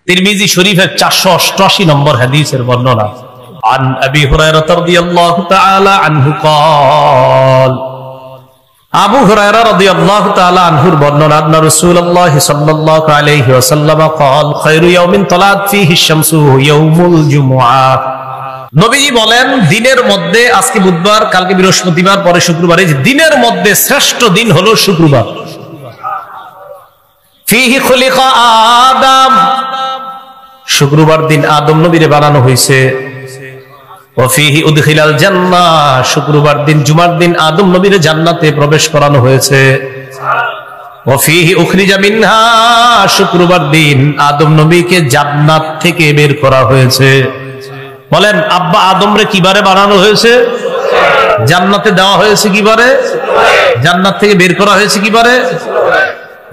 তিরমিজি শরীফের 488 নম্বর হাদিসের বর্ণনা। عن أبي هريرة رضي الله تعالى عنه قال আবু হুরায়রা রাদিয়াল্লাহু তাআলা আনহুর বর্ণনা আন্না রাসূলুল্লাহ সাল্লাল্লাহু আলাইহি ওয়াসাল্লাম قال خير يوم طلعت فيه الشمس يوم الجمعة। নবীজি বলেন দিনের মধ্যে, আজকে বুধবার, কালকে বৃহস্পতিবার, পরে শুক্রবার, এই দিনের মধ্যে শ্রেষ্ঠ দিন হলো শুক্রবার। فيه خلق آدم, শুক্রবার দিন আদম নবীরে বানানো হয়েছে। ওয়াফিহি উদখিলাল জান্নাহ, শুক্রবার দিন জুমার দিন আদম নবীরে জান্নাতে প্রবেশ করানো হয়েছে। ওয়াফিহি উখরিজা মিনহা, শুক্রবার দিন আদম নবীকে জান্নাত থেকে বের করা হয়েছে। বলেন আব্বা আদমরে কিবারে বানানো হয়েছে? জান্নাতে দেওয়া হয়েছে কিবারে? জান্নাত থেকে বের করা হয়েছে কিবারে?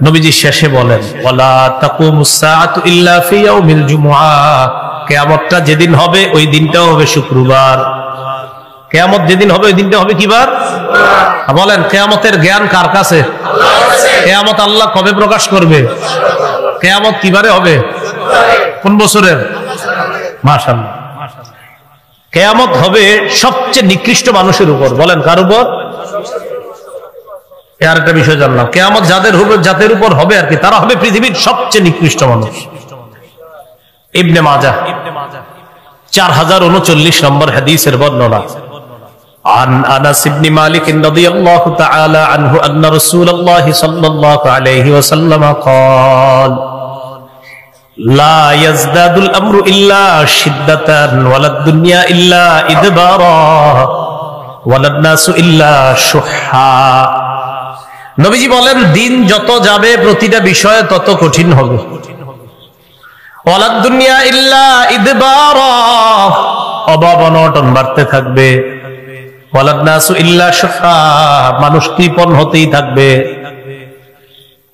নবীজি শেষে বলেন ওয়ালা তাকুমুস সাআতু ইল্লা ফি ইয়াউমিল জুমআহ, কিয়ামতটা যেদিন হবে ওই দিনটাও হবে শুক্রবার। কিয়ামত যেদিন হবে ওই দিনটা হবে কি বার? বলেন কিয়ামতের জ্ঞান কার কাছে? আল্লাহর কাছে। কিয়ামত আল্লাহ কবে প্রকাশ করবে? কিয়ামত কিবারে হবে? কোন বছরের? মাশাআল্লাহ, কিয়ামত হবে সবচেয়ে নিকৃষ্ট মানুষের উপর। বলেন কার উপর? আর একটা বিষয় জানলাম, কিয়ামত যাদের উপর হবে আর কি, তারা হবে পৃথিবীর সবচেয়ে নিকৃষ্ট মানুষ। ইবনে মাজাহ 4039 নম্বর হাদিসের বর্ণনা। عن انس بن مالك رضي الله تعالى عنه ان رسول الله صلى الله عليه وسلم قال لا يزداد الامر الا شدة ولا الدنيا الا ادبارا ولا الناس الا شحا। নবীজি বলেন দিন যত যাবে প্রতিটা বিষয় তত কঠিন হবে। ওয়ালাদ দুনিয়া ইল্লা ইদবারা, অভাব অনটন বাড়তে থাকবে। ওয়ালাদ নাসু ইল্লা শুহা, মানুষ কৃপণ হতেই থাকবে।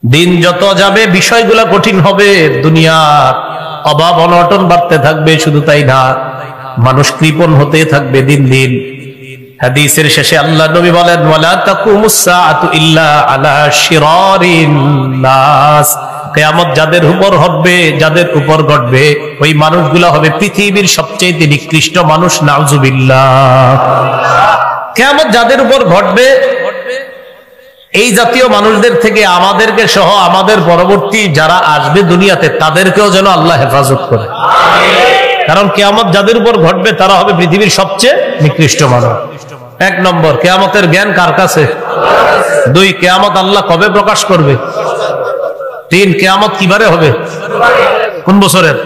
দিন যত যাবে বিষয়গুলো কঠিন হবে, দুনিয়ার অভাব অনটন বাড়তে থাকবে। শুধু তাই না, মানুষ কৃপণ হতেই থাকবে দিন দিন। হাদিসের শেষে আল্লাহ নবী বলেন ওয়ালা তাকুমুস সাআতু ইল্লা আলা শিরারিন নাস, কিয়ামত যাদের উপর ঘটবে ওই মানুষগুলো হবে পৃথিবীর সবচেয়ে নিকৃষ্ট মানুষ। নাউজুবিল্লাহ। কিয়ামত যাদের উপর ঘটবে এই জাতীয় মানুষদের থেকে আমাদেরকে সহ আমাদের পরবর্তী যারা আসবে দুনিয়াতে তাদেরকেও যেন আল্লাহ হেফাজত করে। কারণ কিয়ামত যাদের উপর ঘটবে তারা হবে পৃথিবীর সবচেয়ে নিকৃষ্ট মানুষ। এক নম্বর, কিয়ামতের জ্ঞান কার কাছে? দুই, কিয়ামত আল্লাহ কবে প্রকাশ করবে? তিন, কিয়ামত কিবারে হবে? কোন বছরের?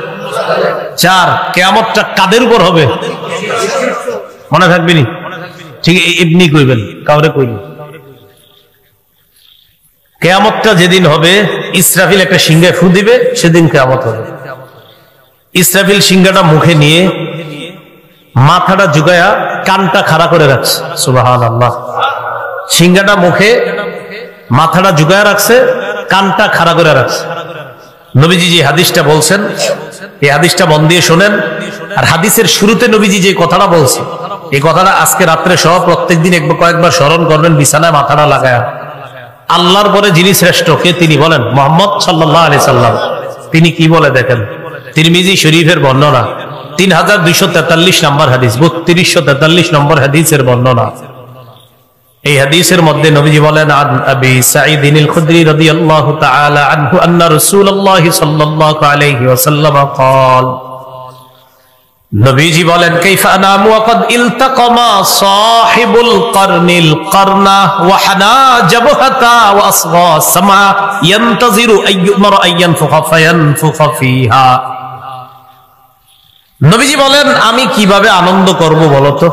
চার, কিয়ামতটা কাদের উপর হবে? মনে থাকবে নি? ঠিক এমনি কইবেন, কাউরে কইবেন। কিয়ামতটা যেদিন হবে ইসরাফিল একটা সিংহায় ফু দিবে, সেদিন কিয়ামত হবে। ইসরাফিল সিংহাটা মুখে নিয়ে মাথাটা ঝুঁকায়া কানটা খাড়া করে রাখছে। সুবহানাল্লাহ। সিংহাটা মুখে, মাথাটা ঝুঁকায়া রাখছে, কানটা খাড়া করে রাখছে। নবীজি যে হাদিসটা বলছেন এই হাদিসটা মন দিয়ে শোনেন। আর হাদিসের শুরুতে নবীজি যে কথাটা বলছে এই কথাটা আজকে রাত্রে সহ প্রত্যেকদিন কয়েকবার স্মরণ করবেন বিছানায় মাথাটা লাগায়া। আল্লাহর পরে যিনি শ্রেষ্ঠ কে? তিনি বলেন মুহাম্মদ সাল্লাল্লাহু আলাইহি সাল্লাম। তিনি কি বলে দেখেন, তিরমিজি শরীফের বর্ণনা 3243 নম্বর হাদিস, 3243 নম্বর হাদিসের বর্ণনা। এই হাদিসের মধ্যে নবীজি বলেন আন আবি সাঈদ আল খুদরি রাদিয়াল্লাহু তাআলা আনহু আন্না রাসূলুল্লাহ সাল্লাল্লাহু আলাইহি ওয়াসাল্লাম قال, নবীজি বলেন কাইফা আনামু ওয়া ক্বাদ ইলতাকামা সাহিবুল কারনিল কারনা ওয়া হানা জাবহাতা ওয়া আসগা সামা ইয়ানতাজিরু আইয়ুমারা আইয়ানফুখা ফায়ানফুখা ফিহা। নবীজি বলেন আমি কিভাবে আনন্দ করব বলো তো?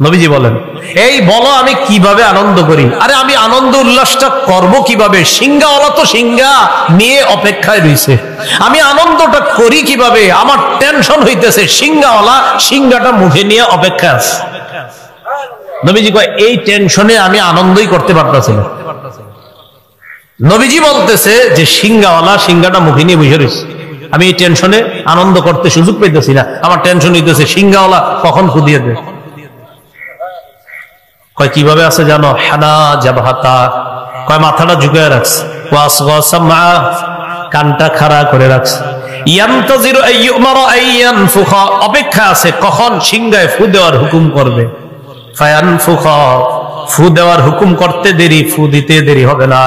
নবীজি বলেন এই বলো আমি কিভাবে আনন্দ করি? আরে আমি আনন্দ উল্লাসটা করব কিভাবে? সিংহাওয়ালা তো সিংহা নিয়ে অপেক্ষায় রয়েছে, আমি আনন্দটা করি কিভাবে? আমার টেনশন হইতেছে, সিংহাওয়ালা সিংহাটা মুখে নিয়ে অপেক্ষা আছে। নবীজি কয় এই টেনশনে আমি আনন্দই করতে পারতেছি না। নবীজি বলতেছে যে সিংহাওয়ালা সিংহাটা মুখে নিয়ে বসে রয়েছে, আমি এই টেনশনে আনন্দ করতে সুযোগ পাইতেছি না। আমার টেনশন হইতেছে সিংহাওয়ালা কখন খুদিয়ে দেয়। কয় কিভাবে আছে জানো? হানা জাবহাতা, কয় মাথাটা ঝুঁকায় রাখছে, কানটা খাড়া করে রাখছে, ইয়ানতাজিরু আইয়ুমারা আইয়ানফুখা, অপেক্ষা আছে কখন সিংহায় ফু দেওয়ার হুকুম করবে। ফায়ানফুখা, ফু দেওয়ার হুকুম করতে দেরি, ফু দিতে দেরি হবে না।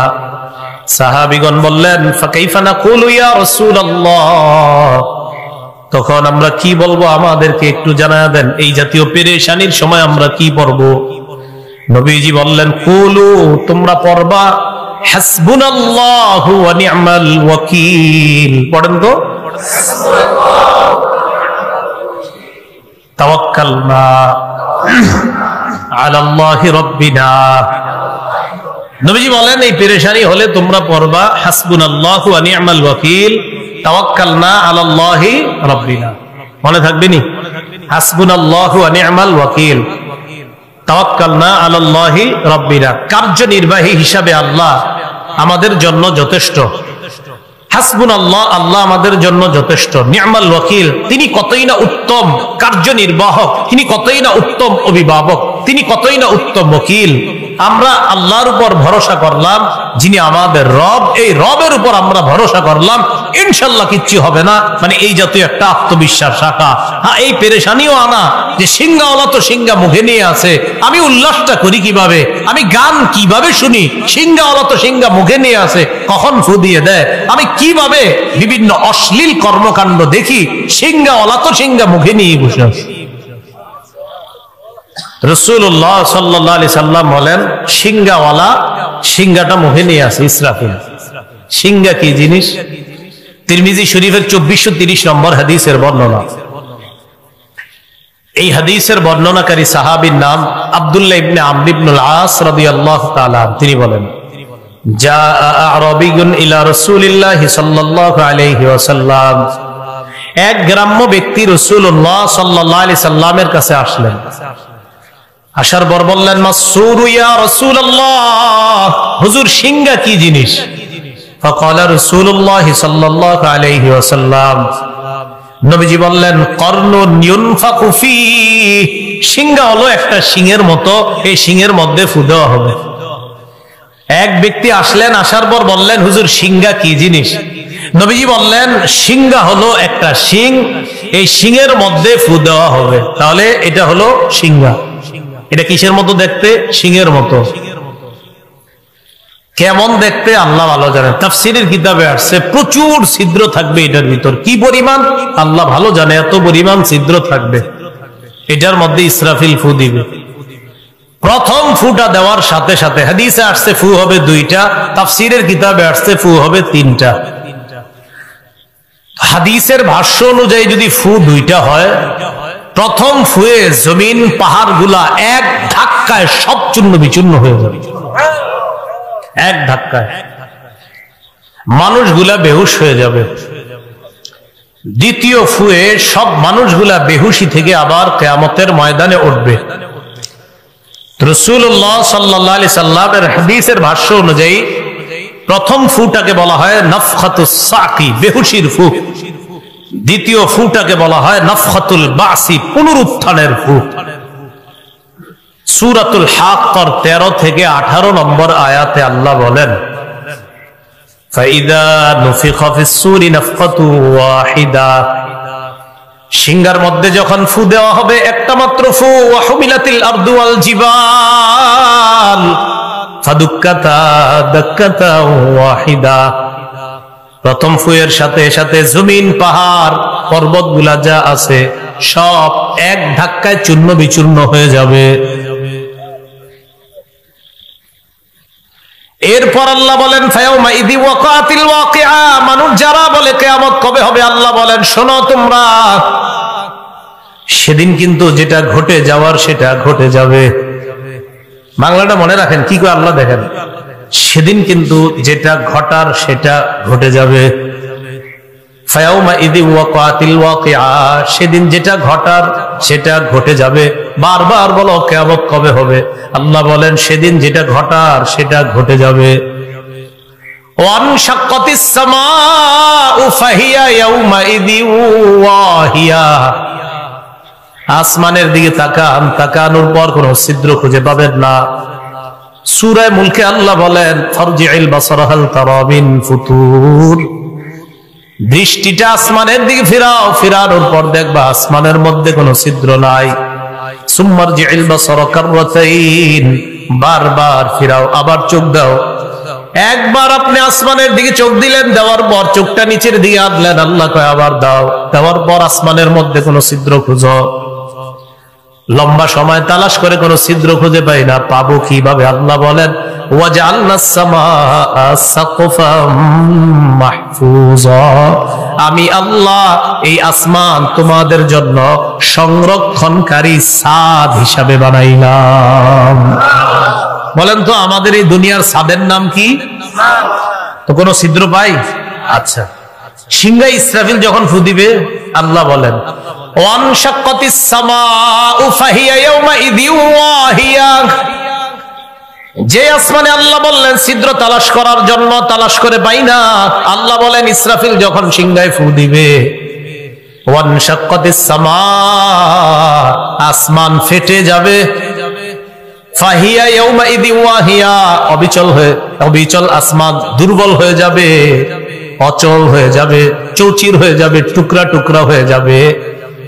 সাহাবীগণ বললেন ফাকাইফা নাকুলু ইয়া রাসূলুল্লাহ, তখন আমরা কি বলবো আমাদেরকে একটু জানায়া দেন, এই জাতীয় পেরেশানির সময় আমরা কি পড়ব? নবীজি বললেন কুলু, তোমরা পড়বা হাসবুনাল্লাহু ওয়া নি'মাল ওয়াকিল। পড়েন তো, তাওয়াক্কালনা আলাল্লাহি রাব্বিনা। নবীজি বলেন এই পেরেশানি হলে তোমরা পড়বা হাসবুনাল্লাহু ওয়া নি'মাল ওয়াকিল, তাওয়াক্কালনা আলাল্লাহি রাব্বিনা। মনে থাকবে নি? হাসবুনাল্লাহু ওয়া নি'মাল ওয়াকিল, তাওয়াক্কালনা আলাল্লাহি রাব্বিনা। কার্যনির্বাহী হিসাবে আল্লাহ আমাদের জন্য যথেষ্ট। হাসবুনাল্লাহ, আল্লাহ আমাদের জন্য যথেষ্ট। নি'মাল ওয়াকিল, তিনি কতই না উত্তম কার্যনির্বাহক, তিনি কতই না উত্তম অভিভাবক, তিনি কতই না উত্তম ওকিল। আমরা আল্লাহর উপর ভরসা করলাম, যিনি আমাদের রব, এই রবের উপর আমরা ভরসা করলাম, ইনশাল্লাহ কিচ্ছু হবে না। মানে এই জাতীয় একটা আত্মবিশ্বাস রাখা। হ্যাঁ, এই পেরেশানিও আনা যে সিংহাওয়ালা তো সিংহা মুখে নিয়ে আছে, আমি উল্লাসটা করি কিভাবে, আমি গান কিভাবে শুনি, সিংহাওয়ালা তো সিংহা মুখে নিয়ে আছে, কখন ফু দিয়ে দেয়, আমি কিভাবে বিভিন্ন অশ্লীল কর্মকাণ্ড দেখি, সিংহাওয়ালা তো সিংহা মুখে নিয়ে বসে আছে। রাসূলুল্লাহ সাল্লাল্লাহু আলাইহি সাল্লাম বলেন সিংহাওয়ালা সিংহাটা মুখে নিয়ে আছে, ইসরাফিল। সিংহা কি জিনিস? তিরমিজি শরীফের 2430 নম্বর হাদিসের বর্ণনা। এই হাদিসের বর্ণনাকারী সাহাবীর নাম আব্দুল্লাহ ইবনে আমর ইবনুল আস রাদিয়াল্লাহু তাআলা। তিনি বলেন জা আরাবিয়ুন ইলা রাসূলিল্লাহি সাল্লাল্লাহু আলাইহি ওয়াসাল্লাম, এক গ্রাম্য ব্যক্তি রাসূলুল্লাহ সাল্লাল্লাহু আলাইহি সাল্লামের কাছে আসলেন। আসার পর বললেন মাসসুরু ইয়া রাসূলুল্লাহ, হুজুর সিংহা কি জিনিস? ফাকালা রাসূলুল্লাহ সাল্লাল্লাহু আলাইহি ওয়াসাল্লাম, নবীজি বললেন কর্নুন ইউনফাকু ফি, সিংহা হলো একটা শিংয়ের মতো, এই শিংয়ের মধ্যে ফু দেওয়া হবে। এক ব্যক্তি আসলেন, আসার পর বললেন হুজুর সিংহা কি জিনিস? নবীজি বললেন সিংহা হলো একটা শিং, এই শিংয়ের মধ্যে ফু দেওয়া হবে। তাহলে এটা হলো সিংহা। এটা কিসের মতো দেখতে? শিংয়ের মতো। কেমন দেখতে আল্লাহ ভালো জানেন। তাফসীরের কিতাবে আসছে প্রচুর ছিদ্র থাকবে এটার ভিতর, কি পরিমাণ আল্লাহ ভালো জানে, এত পরিমাণ ছিদ্র থাকবে। এটার মধ্যে ইসরাফিল ফু দিবে। প্রথম ফুটা দেওয়ার সাথে সাথে হাদিসে আসছে ফু হবে 2টা, তাফসীরের কিতাবে আসছে ফু হবে 3টা। হাদিসের ভাষ্য অনুযায়ী যদি ফু 2টা হয়, প্রথম ফুয়ে জমিন পাহাড় গুলা এক ধাক্কায় সব চূর্ণ বিচূর্ণ হয়ে যাবে। এক ধাক্কায় মানুষগুলা বেহুশ হয়ে যাবে। দ্বিতীয় ফুয়ে সব মানুষগুলা বেহুশি থেকে আবার কিয়ামতের ময়দানে উঠবে। রাসূলুল্লাহ সাল্লাল্লাহু আলাইহি সাল্লামের হাদিসের ভাষ্য অনুযায়ী প্রথম ফুটাকে বলা হয় নাফখাতুস সাকি, বেহুশির ফু। দ্বিতীয় ফুটাকে বলা হয় নাফখাতুল বাসি, পুনরুত্থানের ফু। সূরাতুল হাক্কার 13 থেকে 18 নম্বর আয়াতে আল্লাহ বলেন ফাইদা নুফিখা ফিস সূরি নাফখাতু ওয়াহিদা, সিংহার মধ্যে যখন ফু দেওয়া হবে একটা মাত্র ফু, ওয়া হুমিলাতিল আরদু ওয়াল জিবাল ফাদুক্কাতা দাক্কাতা ওয়াহিদা, প্রথম ফুয়ের সাথে সাথে জমিন পাহাড় পর্বতগুলা যা আছে সব এক ধাক্কায় চূর্ণ বিচূর্ণ হয়ে যাবে। এরপর আল্লাহ বলেন ফায়াউমা ইদি ওয়াকাতিল ওয়াকিআ, মানুষ যারা বলে কিয়ামত কবে হবে, আল্লাহ বলেন শোনো তোমরা, সেদিন কিন্তু যেটা ঘটে যাওয়ার সেটা ঘটে যাবে। বাংলাটা মনে রাখেন, কি করে আল্লাহ দেখেন, সেদিন কিন্তু যেটা ঘটার সেটা ঘটে যাবে। ফায়াউমা ইদি ওয়াকাতিল ওয়াকিআ, সেদিন যেটা ঘটার সেটা ঘটে যাবে। বারবার বলো কিয়ামত কবে হবে, আল্লাহ বলেন সেদিন যেটা ঘটার সেটা ঘটে যাবে। ওয়ানশাক্কাতিস সামাউ ফাহিয়া ইয়াউমা ইদি ওয়াহিয়া, আসমানের দিকে তাকান, তাকানোর পর কোনো ছিদ্র খুঁজে পাবেন না। সূরা মুলকে আল্লাহ বলেন ফারজিউল বাসারা হাল তারা মিন ফুতুর, দৃষ্টিটা আসমানের দিকে ফিরাও, ফিরানোর পর দেখবা আসমানের মধ্যে কোনো ছিদ্র নাই। সুম্মারজি'ল বাসারা কাররাতাইন, বারবার ফিরাও, আবার চোখ দাও। একবার আপনি আসমানের দিকে চোখ দিলেন, দেওয়ার পর চোখটা নিচের দিকে আনলেন, আল্লাহ কয় আবার দাও। দেওয়ার পর আসমানের মধ্যে কোনো ছিদ্র খুঁজো। লম্বা সময় তালাশ করে কোনো ছিদ্র খুঁজে পাই না, পাবো কিভাবে? আল্লাহ বলেন ওয়াজআলনাস সামাআ সাকফাম মাহফুজা, আমি আল্লাহ এই আসমান তোমাদের জন্য সংরক্ষণকারী ছাদ হিসাবে বানাইলাম। বলেন তো আমাদের এই দুনিয়ার ছাদের নাম কি? তো কোনো ছিদ্র পাই? আচ্ছা, সিংহা ইসরাফিল যখন ফু দিবে, আল্লাহ বলেন ওয়ানশাক্কাতিস সামাউ ফাহিয়া ইয়াউমাইযিন ওয়াহিয়া, যে আসমানে আল্লাহ বললেন ছিদ্র তালাশ করার জন্য, তালাশ করে পাই না, আল্লাহ বলেন ইসরাফিল যখন সিংহায় ফু দিবে, ওয়ানশাক্কাতিস সামা, আসমান ফেটে যাবে, ফাহিয়া ইয়াউমাইযিন ওয়াহিয়া, অবিচল আসমান দুর্বল হয়ে যাবে, অচল হয়ে যাবে, চৌচির হয়ে যাবে, টুকরা টুকরা হয়ে যাবে।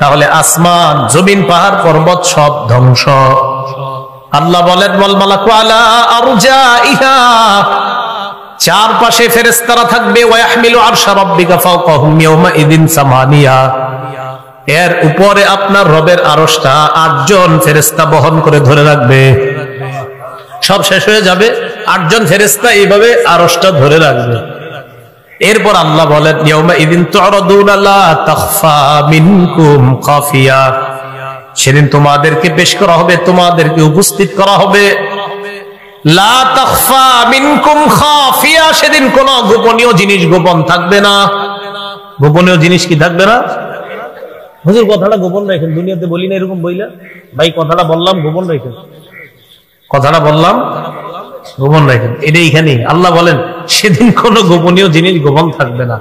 তাহলে আসমান, জমিন, পাহাড়, পর্বত সব ধ্বংস। আল্লাহ বলেন ওয়াল মালাকু আলা আরজাইহা, চারপাশে ফেরেশতারা থাকবে, ওয়া ইয়াহমিলু আরশা রাব্বিকা ফাওকাহুম ইয়াওমাইযিন সামানিয়া, এর উপরে আপনার রবের আরশটা 8 জন ফেরেশতা বহন করে ধরে রাখবে। সব শেষ হয়ে যাবে, 8 জন ফেরেশতা এইভাবে আরশটা ধরে রাখবে। এরপর আল্লাহ বলেন ইয়াউমাইযিন তু'রাদুনা লা তাখফা মিনকুম খাফিয়া, সেদিন তোমাদেরকে পেশ করা হবে, তোমাদেরকে উপস্থিত করা হবে। লা তাখফা মিনকুম খাফিয়া, সেদিন কোন গোপনীয় জিনিস গোপন থাকবে না। গোপনীয় জিনিস কি থাকবে না? হুজুর কথাটা গোপন রাখেন, দুনিয়াতে বলি না এরকম বইলা। ভাই কথাটা বললাম গোপন রাখেন, কথাটা বললাম গোপন রাখেন, এটা এখানেই আল্লাহ বলেন সেদিন কোন গোপনীয় জিনিস গোপন থাকবে না।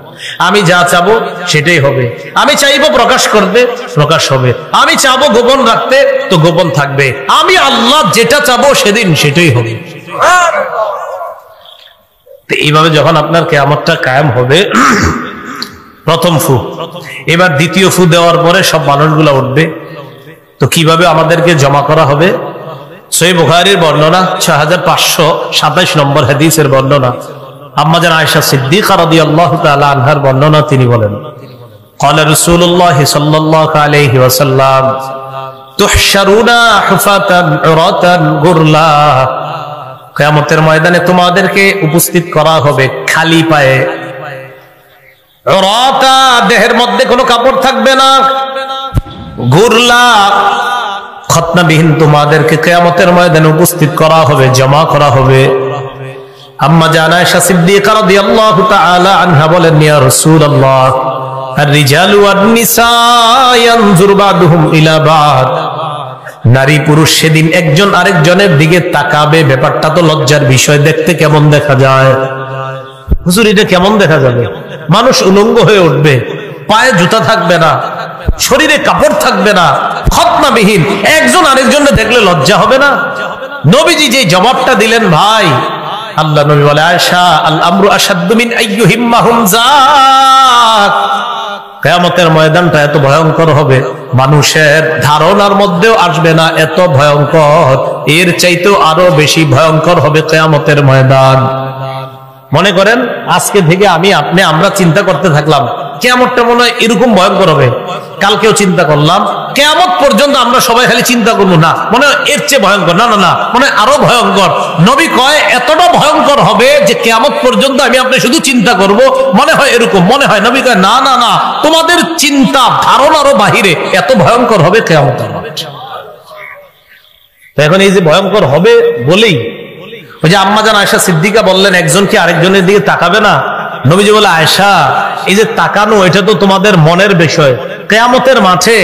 আমি যা চাবো সেটাই হবে, আমি চাইবো প্রকাশ করতে প্রকাশ হবে, আমি চাবো গোপন রাখতে তো গোপন থাকবে। আমি আল্লাহ যেটা চাবো সেদিন সেটাই হবে। তো এইভাবে যখন আপনার কিয়ামতটা কায়েম হবে, প্রথম ফু, এবার দ্বিতীয় ফু দেওয়ার পরে সব মানুষগুলা উঠবে। তো কিভাবে আমাদেরকে জমা করা হবে? সহিহ বুখারীর বর্ণনা, 6527 নম্বর হাদিসের বর্ণনা, আম্মা জান আয়েশা সিদ্দিকা রাদিয়াল্লাহু তাআলা আনহার বর্ণনা, তিনি বলেন ক্বালা রাসূলুল্লাহ সাল্লাল্লাহু আলাইহি ওয়াসাল্লাম তুহশারুনা হুফাতান উরাতান গুরলা, কিয়ামতের ময়দানে তোমাদেরকে উপস্থিত করা হবে খালি পায়ে, উরাতা, দেহের মধ্যে কোনো কাপড় থাকবে না, গুরলা, খতনাবিহীন তোমাদেরকে কিয়ামতের ময়দানে উপস্থিত করা হবে, জমা করা হবে। আম্মা জান আয়েশা সিদ্দিকা রাদিয়াল্লাহু তাআলা আনহা বলেন ইয়া রাসূলুল্লাহ আর-রিজালু ওয়ান-নিসা ইয়ানজুরু বা'দুহুম ইলা বা'দ, নারী পুরুষ সেদিন একজন আরেকজনের দিকে তাকাবে, ব্যাপারটা তো লজ্জার বিষয়, দেখতে কেমন দেখা যায়? হুজুর এটা কেমন দেখা যাবে? মানুষ উলঙ্গ হয়ে উঠবে, পায়ে জুতা থাকবে না, শরীরে কাপড় থাকবে না, খতনাবিহীন, একজন আরেকজনকে দেখলে লজ্জা হবে না? নবীজি যে জবাবটা দিলেন ভাই, আল্লাহ নবী বলে আয়েশা আল আমরু আশাদ্দু মিন আইয়ুহিম্মাহুম যাক, কিয়ামতের ময়দানটা এত ভয়ঙ্কর হবে, মানুষের ধারণার মধ্যেও আসবে না, এত ভয়ঙ্কর, এর চাইতেও আরো বেশি ভয়ঙ্কর হবে কিয়ামতের ময়দান। মনে করেন আজকে থেকে আমি আপনি আমরা চিন্তা করতে থাকলাম কিয়ামতটা মনে হয় এরকম ভয়ঙ্কর হবে, কালকেও চিন্তা করলাম, কিয়ামত পর্যন্ত আমরা সবাই খালি চিন্তা করবো না মনে হয় এর চেয়ে ভয়ঙ্কর, না না না মনে হয় আরো ভয়ঙ্কর। নবী কয় এতটা ভয়ঙ্কর হবে যে কিয়ামত পর্যন্ত আমি আপনি শুধু চিন্তা করব মনে হয় এরকম, মনে হয়। নবী কয় না না না, তোমাদের চিন্তা ধারণারও বাহিরে, এত ভয়ঙ্কর হবে কিয়ামত। তো এখন এই যে ভয়ঙ্কর হবে বলেই ওই যে আম্মা জান আয়েশা সিদ্দিকা বললেন একজন কি আরেকজনের দিকে তাকাবে না? নবীজি বলে আয়েশা এই যে তাকানো এটা তো তোমাদের মনের বিষয়, কিয়ামতের মাঠে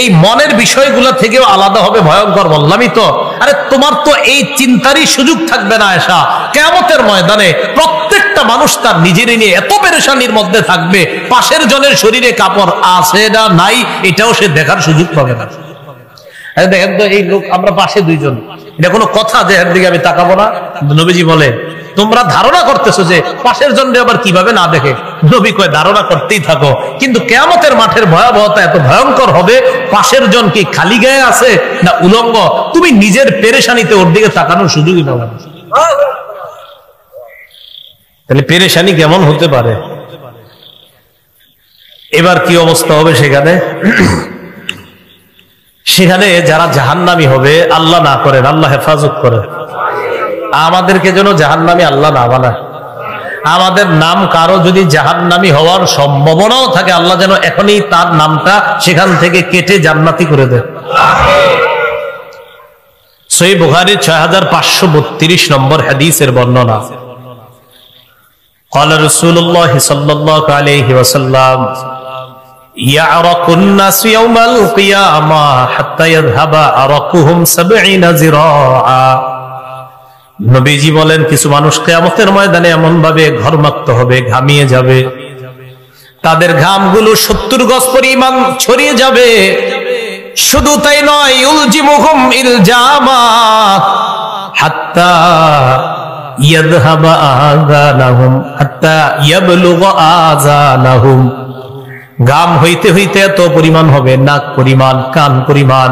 এই মনের বিষয়গুলো থেকেও আলাদা হবে ভয়ঙ্কর, বললামই তো। আরে তোমার তো এই চিন্তারই সুযোগ থাকবে না আয়েশা, কিয়ামতের ময়দানে প্রত্যেকটা মানুষ তার নিজেরই নিয়ে এত পেরেশানির মধ্যে থাকবে, পাশের জনের শরীরে কাপড় আছে না নাই এটাও সে দেখার সুযোগ পাবে না। দেখেন তো এই লোক আমরা পাশে দুইজন, এটা কোনো কথা যে এর দিকে আমি তাকাবো না? নবীজি বলে তোমরা ধারণা করতেছো যে পাশের জন আবার কিভাবে না দেখে। নবী কয় ধারণা করতেই থাকো, কিন্তু কিয়ামতের মাঠের ভয়াবহতা এত ভয়ঙ্কর হবে, পাশের জন কি খালি গায়ে আছে না উলঙ্গ, তুমি নিজের পেরেশানিতে ওর দিকে তাকানোর সুযোগই পাবে না। তাহলে পেরেশানি কেমন হতে পারে? এবার কি অবস্থা হবে সেখানে? সেখানে যারা জাহান্নামী হবে, আল্লাহ না করেন, আল্লাহ হেফাজত করেন, আমাদেরকে যেন জাহান্নামী আল্লাহ না বানায়। আমাদের নাম কারো যদি জাহান্নামী হওয়ার সম্ভাবনাও থাকে, আল্লাহ যেন এখনই তার নামটা সেখান থেকে কেটে জান্নাতি করে দেন। সহিহ বুখারী 6532 নম্বর হাদিসের বর্ণনা, قال رسول الله صلى الله عليه وسلم يعرق الناس يوم القيامة حتى يذهب عرقهم 70 ذراعا। নবীজি বলেন কিছু মানুষ কিয়ামতের ময়দানে এমন ভাবে ঘর্মাক্ত হবে, ঘামিয়ে যাবে, তাদের ঘামগুলো 70 গজ পরিমাণ ছড়িয়ে যাবে। শুধু তাই নয়, ইলজিমুহুম ইলজামা হাত্তা ইয়াযহাবা আযানাহুম হাত্তা ইয়াবলুগা আযানাহুম। ঘাম হইতে হইতে এত পরিমাণ হবে, নাক পরিমাণ, কান পরিমাণ।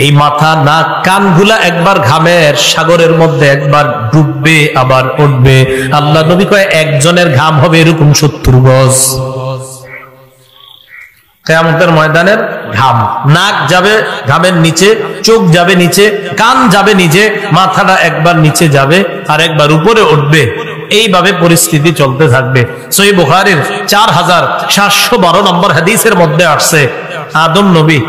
এই মাথা, নাক, কানগুলা একবার ঘামের সাগরের মধ্যে একবার ডুববে আবার উঠবে। আল্লাহ নবী কয় একজনের ঘাম হবে এরকম 70 গজ। কিয়ামতের ময়দানের ঘাম, নাক যাবে ঘামের নিচে, চোখ যাবে নিচে, কান যাবে নিচে, মাথাটা একবার নিচে যাবে আর একবার উপরে উঠবে। এইভাবে পরিস্থিতি চলতে থাকবে। সহিহ বুখারীর 4712 নম্বর হাদিসের মধ্যে আসছে, আদম নবী,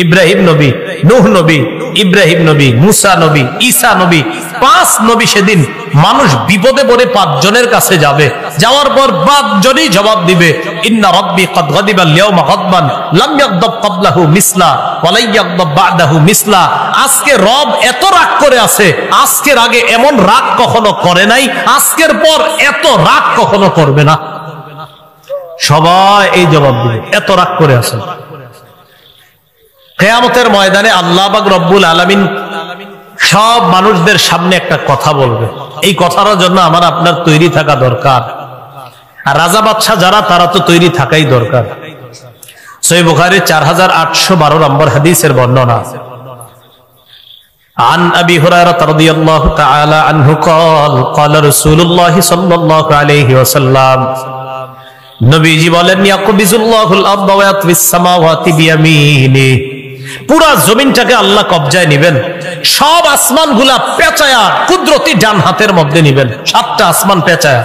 ইব্রাহিম নবী, নূহ নবী, ইব্রাহিম নবী, মুসা নবী, ঈসা নবী, 5 নবী সেদিন মানুষ বিপদে পড়ে 5 জনের কাছে যাবে। যাওয়ার পর 5 জনই জবাব দিবে, ইন্না রাব্বী ক্বাদ গাদিবা আল-ইয়াওমা গাদবান লাম ইয়াগদাব ক্বাবলাহু মিসলা ওয়া লা ইয়াগদাব বা'দাহু মিসলা। আজকে রব এত রাগ করে আছে, আজকের আগে এমন রাগ কখনো করে নাই, আজকের পর এত রাগ কখনো করবে না। সবাই এই জবাব দিবে, এত রাগ করে আছে। কিয়ামতের ময়দানে আল্লাহ পাক রব্বুল আলামিন সব মানুষদের সামনে একটা কথা বলবে। এই কথার জন্য আমার আপনার তৈরি থাকা দরকার। আর রাজা বাদশা যারা, তারা তো তৈরি থাকাই দরকার। সহিহ বুখারী 4812 নম্বর হাদিসের বর্ণনা, عن أبي هريرة رضي الله تعالى عنه قال قال رسول الله صلى الله عليه وسلم নবীজি বলেন ইয়াকবিজুল্লাহুল আরদ ওয়া ইয়াতবিস সামাওয়াতি বিয়ামিনি। পুরা জমিনটাকে আল্লাহ কবজায় নেবেন, সব আসমানগুলা পেঁচায়া কুদরতি ডান হাতের মধ্যে নেবেন, 7টা আসমান পেঁচায়া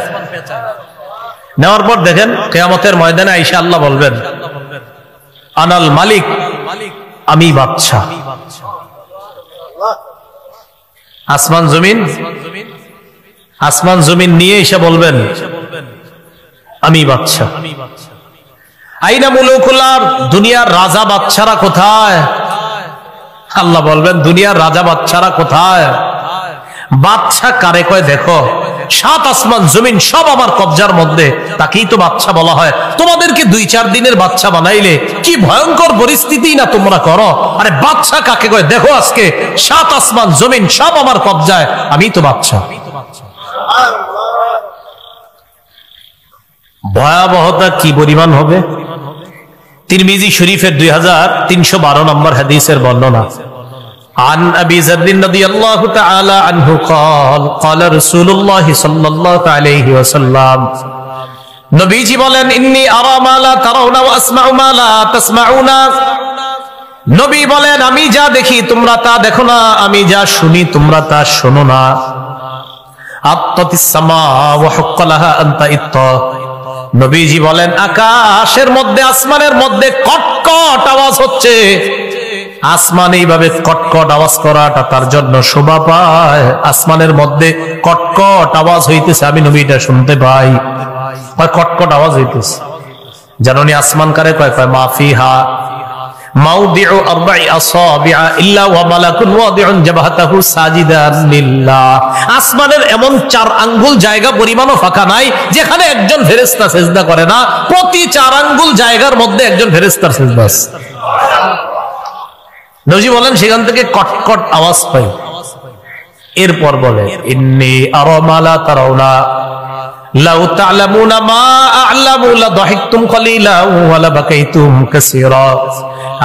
নেওয়ার পর দেখেন কিয়ামতের ময়দানে আয়েশা আল্লাহ বলবেন, আনাল মালিক, আমি বাদশা। আসমান জমিন নিয়ে এসে বলবেন, আমি বাদশা। আইনা মুলুকুল আরদ, দুনিয়ার রাজা বাদশারা কোথায়? আল্লাহ বলবেন, দুনিয়ার রাজা বাদশারা কোথায়? বাদশা কারে কয় দেখো, 7 আসমান জমিন সব আমার কবজার মধ্যে, তাকেই তো বাদশা বলা হয়। তোমাদেরকে 2-4 দিনের বাদশা বানাইলে কি ভয়ঙ্কর পরিস্থিতি না তোমরা করো। আরে বাদশা কাকে কয় দেখো, আজকে 7 আসমান জমিন সব আমার কবজায়, আমি তো বাদশা। ভয়াবহতা কি পরিমাণ হবে? তিরমিজি শরীফের 2312 নম্বর হাদিসের বর্ণনা, عن أبي ذر رضي الله تعالى عنه قال قال رسول الله صلى الله عليه وسلم নবীজি বলেন, ইন্নী আরা মা লা তারাউনা ওয়া আসমাউ মা লা তাসমাউনা। নবী বলেন, আমি যা দেখি তোমরা তা দেখো না, আমি যা শুনি তোমরা তা শোনো না। আত্তাতিস সামা ওয়া হুক্কালাহা আনতা ইত্তা। নবীজি বলেন, আকাশের মধ্যে, আসমানের মধ্যে কটকট আওয়াজ হচ্ছে। আসমান এইভাবে কটকট আওয়াজ করাটা তার জন্য শোভা পায়। আসমানের মধ্যে কটকট আওয়াজ হইতেছে, আমি নবী এটা শুনতে পাই। কটকট আওয়াজ হইতেছে, জানোনি আসমান কারে কয়? কয় মাফিহা মাউদিউ আরবা'i আসাবি'a ইল্লা ওয়া মালাকুন ওয়াদি'উন জাবহাতাহু সাজিদান লিল্লাহ। আসমানের এমন 4 আঙ্গুল জায়গা পরিমাণও ফাঁকা নাই যেখানে একজন ফেরেশতা সিজদা করে না। প্রতি 4 আঙ্গুল জায়গার মধ্যে একজন ফেরেশতার সিজদা আছে। নবী বলেন, সেখান থেকে কটকট আওয়াজ পাই। এরপর বলে ইন্নী আরা মা লা তারাউনা লাউ তা'লামুনা মা আ'লামু লাদাহিকতুম কালিলান ওয়া লাবাকাইতুম কাসীরা।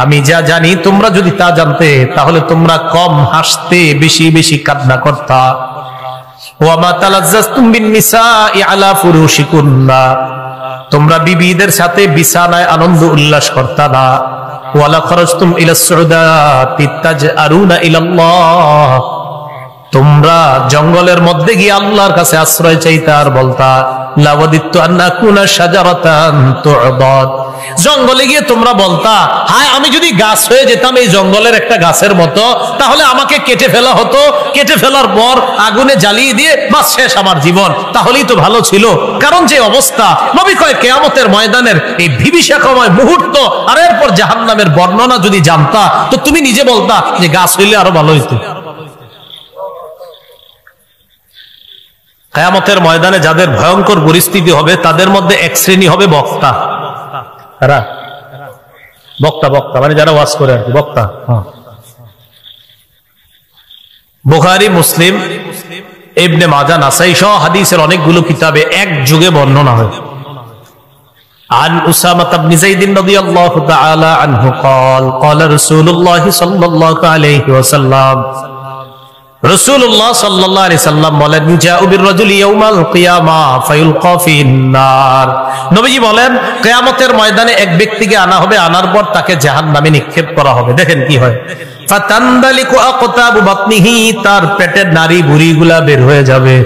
আমি যা জানি তোমরা যদি তা জানতে তাহলে তোমরা কম হাসতে বেশি বেশি কান্না করতা। ওয়া মা তালাজ্জাজতুম বিন নিসাই আলা ফুরুশিকুন্না, তোমরা বিবিদের সাথে বিছানায় আনন্দ উল্লাস করতা না। ওয়া লা খারাজতুম ইলা সুউদাতি তাজআরুনা ইলাল্লাহ, তোমরা জঙ্গলের মধ্যে গিয়ে আল্লাহর কাছে আশ্রয় চাইতা আর বলতা লাওয়াদিতু আন্নাকুনা শাজারাতান তু'বাদ। জঙ্গলে গিয়ে তোমরা বলতা হায় আমি যদি গাছ হয়ে যেতাম এই জঙ্গলের একটা গাছের মতো, তাহলে আমাকে কেটে ফেলা হতো, কেটে ফেলার পর আগুনে জ্বালিয়ে দিয়ে বাস শেষ আমার জীবন, তাহলেই তো ভালো ছিল। কারণ যে অবস্থা, নবী কয় কিয়ামতের ময়দানের এই বিভীষিকাময় মুহূর্ত আর এরপর জাহান্নামের বর্ণনা যদি জানতা তো তুমি নিজে বলতা যে গাছ হইলে আরো ভালো হইতো। কিয়ামতের ময়দানে যাদের ভয়ঙ্কর পরিস্থিতি হবে তাদের মধ্যে এক শ্রেণী হবে বক্তা। বক্তা বক্তা মানে যারা ওয়াজ করে আর কি, বক্তা। বুখারী, মুসলিম, ইবনে মাজাহ, নাসাই সহ হাদিসের অনেকগুলো কিতাবে এক যুগে বর্ণনা হয়। عن أسامة بن زيد رضي الله تعالى عنه قال قال رسول الله صلى الله عليه وسلم রাসূলুল্লাহ সাল্লাল্লাহু আলাইহি সাল্লাম বলেন জাউ বির-রাজুলি ইয়াউমাল কিয়ামা ফায়ুলকা ফিন-নার। নবীজি বলেন কিয়ামতের ময়দানে এক ব্যক্তিকে আনা হবে, আনার পর তাকে জাহান্নামে নিক্ষেপ করা হবে। দেখেন কি হয়, ফাতানদালিকু আকতাবু বাতনিহি, তার পেটের নাড়ি ভুঁড়িগুলা বের হয়ে যাবে।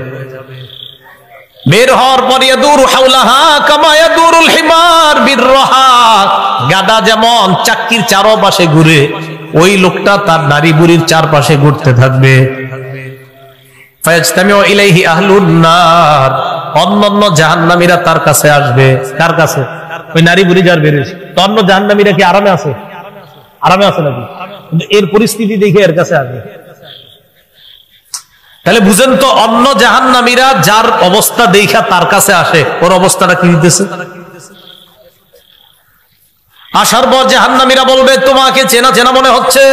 বের হওয়ার পর ইয়াদুরু হাওলাহা কামা ইয়াদুরুল হিমার বির-রাহা, গাধা যেমন চাক্কির চারপাশে ঘুরে ওই লোকটা তার নারী বুড়ির চারপাশে ঘুরতে থাকবে। ফায়াজতামিউ ইলাইহি আহলুন নার, অন্যান্য জাহান্নামীরা তার কাছে আসবে। কার কাছে? ওই নারী বুড়ি যার বেরিয়েছে। তো অন্য জাহান্নামীরা কি আরামে আছে? আরামে আছে নাকি? কিন্তু এর পরিস্থিতি দেখে এর কাছে আসবে। তাহলে বুঝেন তো, অন্য জাহান্নামীরা যার অবস্থা দেখা তার কাছে আসে, ওর অবস্থাটা কি হইতেছে? আসার পর জাহান্নামীরা বলবে তোমাকে চেনা চেনা মনে হচ্ছে।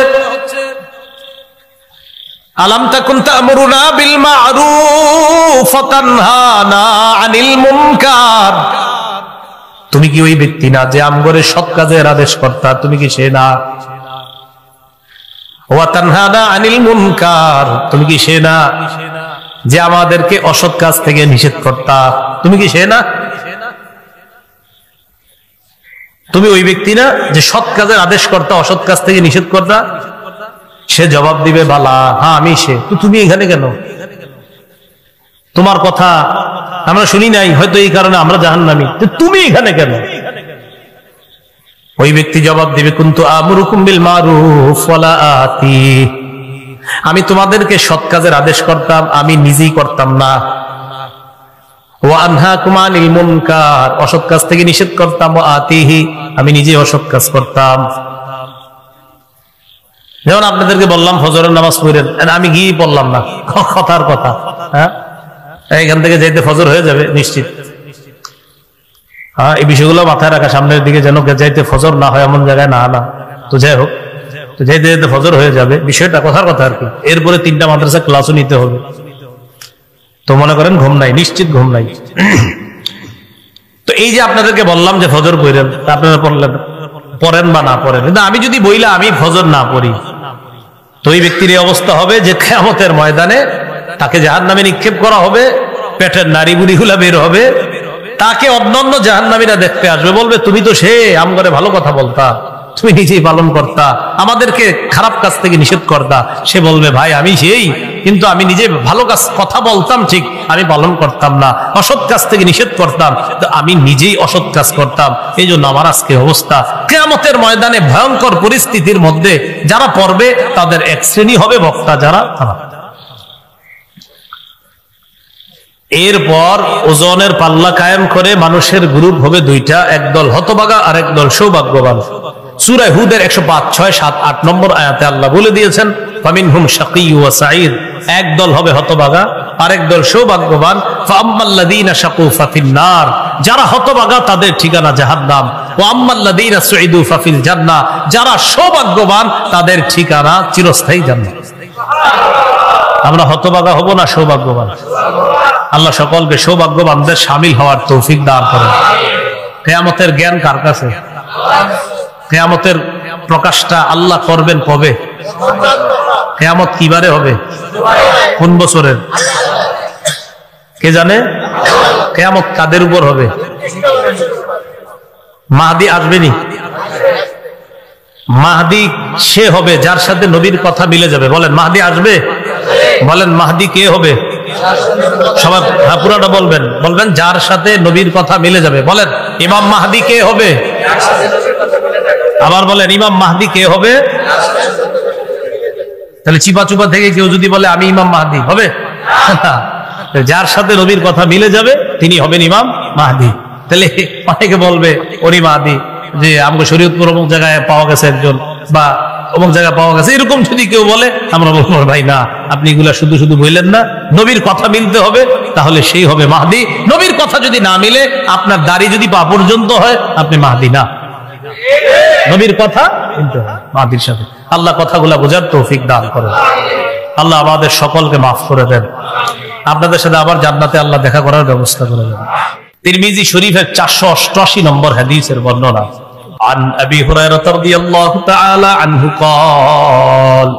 আলাম তাকুন তা'মুরুনা বিল মা'রুফ ওয়া তানহানা আনিল মুনকার, তুমি কি ওই ব্যক্তি না যে আমগরে সৎ কাজের আদেশ করতা? তুমি কি সে না? ওয়া তানহানা আনিল মুনকার, তুমি কি সে না যে আমাদেরকে অসৎ কাজ থেকে নিষেধ করতা? তুমি কি সে না? তুমি ওই ব্যক্তি না যে সৎ কাজের আদেশ করতা, অসৎ কাজ থেকে নিষেধ করতা? সে জবাব দিবে বালা, হ্যাঁ আমি সে। তো তুমি এখানে কেন? তোমার কথা আমরা শুনি নাই, হয়তো এই কারণে আমরা জাহান্নামী। তুমি এখানে কেন? ওই ব্যক্তি জবাব দিবে কুনতু আমুরুকুম বিল মারুফ ওয়ালা আতি, আমি তোমাদেরকে সৎ কাজের আদেশ করতাম, আমি নিজেই করতাম না। ওয়া আনহাকুম আনিল মুনকার, অসৎ কাজ থেকে নিষেধ করতাম। ওয়া আতিহি, আমি নিজে অসৎ কাজ করতাম। যেমন আপনাদেরকে বললাম ফজরের নামাজ পড়েন, আমি গিয়ে পড়লাম না, কথার কথা। হ্যাঁ, এখান থেকে যাইতে ফজর হয়ে যাবে নিশ্চিত। হ্যাঁ, এই বিষয়গুলো মাথায় রাখা, সামনের দিকে যেন যাইতে ফজর না হয় এমন জায়গায় না আনা। তো যাই হোক, তো যাইতে যাইতে ফজর হয়ে যাবে, বিষয়টা কথার কথা আর কি। এরপরে 3টা মাদ্রাসা ক্লাসও নিতে হবে। তো মনে করেন ঘুম নাই, নিশ্চিত ঘুম নাই। তো এই যে আপনাদেরকে বললাম যে ফজর পড়েন, আপনারা পড়েন বা না পড়েন, কিন্তু আমি যদি বইলা আমি ফজর না পড়ি, তো এই ব্যক্তির এই অবস্থা হবে যে কিয়ামতের ময়দানে তাকে জাহান্নামে নিক্ষেপ করা হবে, পেটের নাড়ি বুড়িগুলা বের হবে, তাকে অন্যান্য জাহান্নামীরা দেখতে আসবে, বলবে তুমি তো সে আমগরে ভালো কথা বলতা, তুমি নিজেই পালন করতা, আমাদেরকে খারাপ কাজ থেকে নিষেধ করতা। সে বলবে ভাই আমি সেই, কিন্তু আমি নিজে ভালো কাজ কথা বলতাম ঠিক, আমি পালন করতাম না, অসৎ কাজ থেকে নিষেধ করতাম, তো আমি নিজেই অসৎ কাজ করতাম, এই জন্য আমার আজকে অবস্থা। কিয়ামতের ময়দানে ভয়ঙ্কর পরিস্থিতির মধ্যে যারা পড়বে তাদের এক শ্রেণী হবে বক্তা, যারা খারাপ। এরপর ওজনের পাল্লা কায়েম করে মানুষের গ্রুপ হবে 2টা, একদল হতভাগা আর একদল সৌভাগ্যবান। সূরা হুদের 105, 6, 7, 8 নম্বর আয়াতে আল্লাহ বলে দিয়েছেন ফামিনহুম শাকিয়্যুন ওয়া সাঈদ, একদল হবে হতভাগা আর একদল সৌভাগ্যবান। ফাআম্মাল্লাযীনা শাকু ফাফিন-নার, যারা হতভাগা তাদের ঠিকানা জাহান্নাম। ওয়া আম্মাল্লাযীনা সুঈদু ফাফিল জান্নাহ, যারা সৌভাগ্যবান তাদের ঠিকানা চিরস্থায়ী জান্নাত। আমরা হতভাগা হব না সৌভাগ্যবান? আল্লাহ সকলকে সৌভাগ্যবানদের শামিল হওয়ার তৌফিক দান করেন। কিয়ামতের জ্ঞান কার কাছে? কিয়ামতের প্রকাশটা আল্লাহ করবেন কবে? কিয়ামত কিবারে হবে? কোন বছরের? কে জানে? কিয়ামত কাদের উপর হবে? মাহদি আসবেনি। মাহদি সে হবে যার সাথে নবীর কথা মিলে যাবে। বলেন মাহদি আসবে? বলেন মাহদি কে হবে? সবাই পুরাটা বলবেন, বলবেন যার সাথে নবীর কথা মিলে যাবে। বলেন ইমাম মাহদি কে হবে? আবার বলেন ইমাম মাহদি কে হবে? তাহলে চিপা চুপা থেকে কেউ যদি বলে আমি ইমাম মাহদি, হবে? যার সাথে নবীর কথা মিলে যাবে তিনি হবেন ইমাম মাহদি। তাহলে অনেকে বলবে উনি মাহদি, যে আমাকে শরীয়তপুর অমুক জায়গায় পাওয়া গেছে একজন, বা অমুক জায়গায় পাওয়া গেছে, এরকম যদি কেউ বলে আমরা বলবো ভাই না, আপনি এগুলা শুধু শুধু বললেন না, নবীর কথা মিলতে হবে, তাহলে সেই হবে মাহদি। নবীর কথা যদি না মিলে, আপনার দাড়ি যদি পা পর্যন্ত হয়, আপনি মাহদি না। নবীর কথা মিলতে হবে মাহদির সাথে। আল্লাহ কথাগুলা বোঝার তৌফিক দান করেন। আল্লাহ আমাদের সকলকে মাফ করে দেন। আপনাদের সাথে আবার জান্নাতে আল্লাহ দেখা করার ব্যবস্থা করে দেন। তিরমিজি শরীফের 488 নম্বর হাদিসের বর্ণনা। عن أبي هريرة رضي الله تعالى عنه قال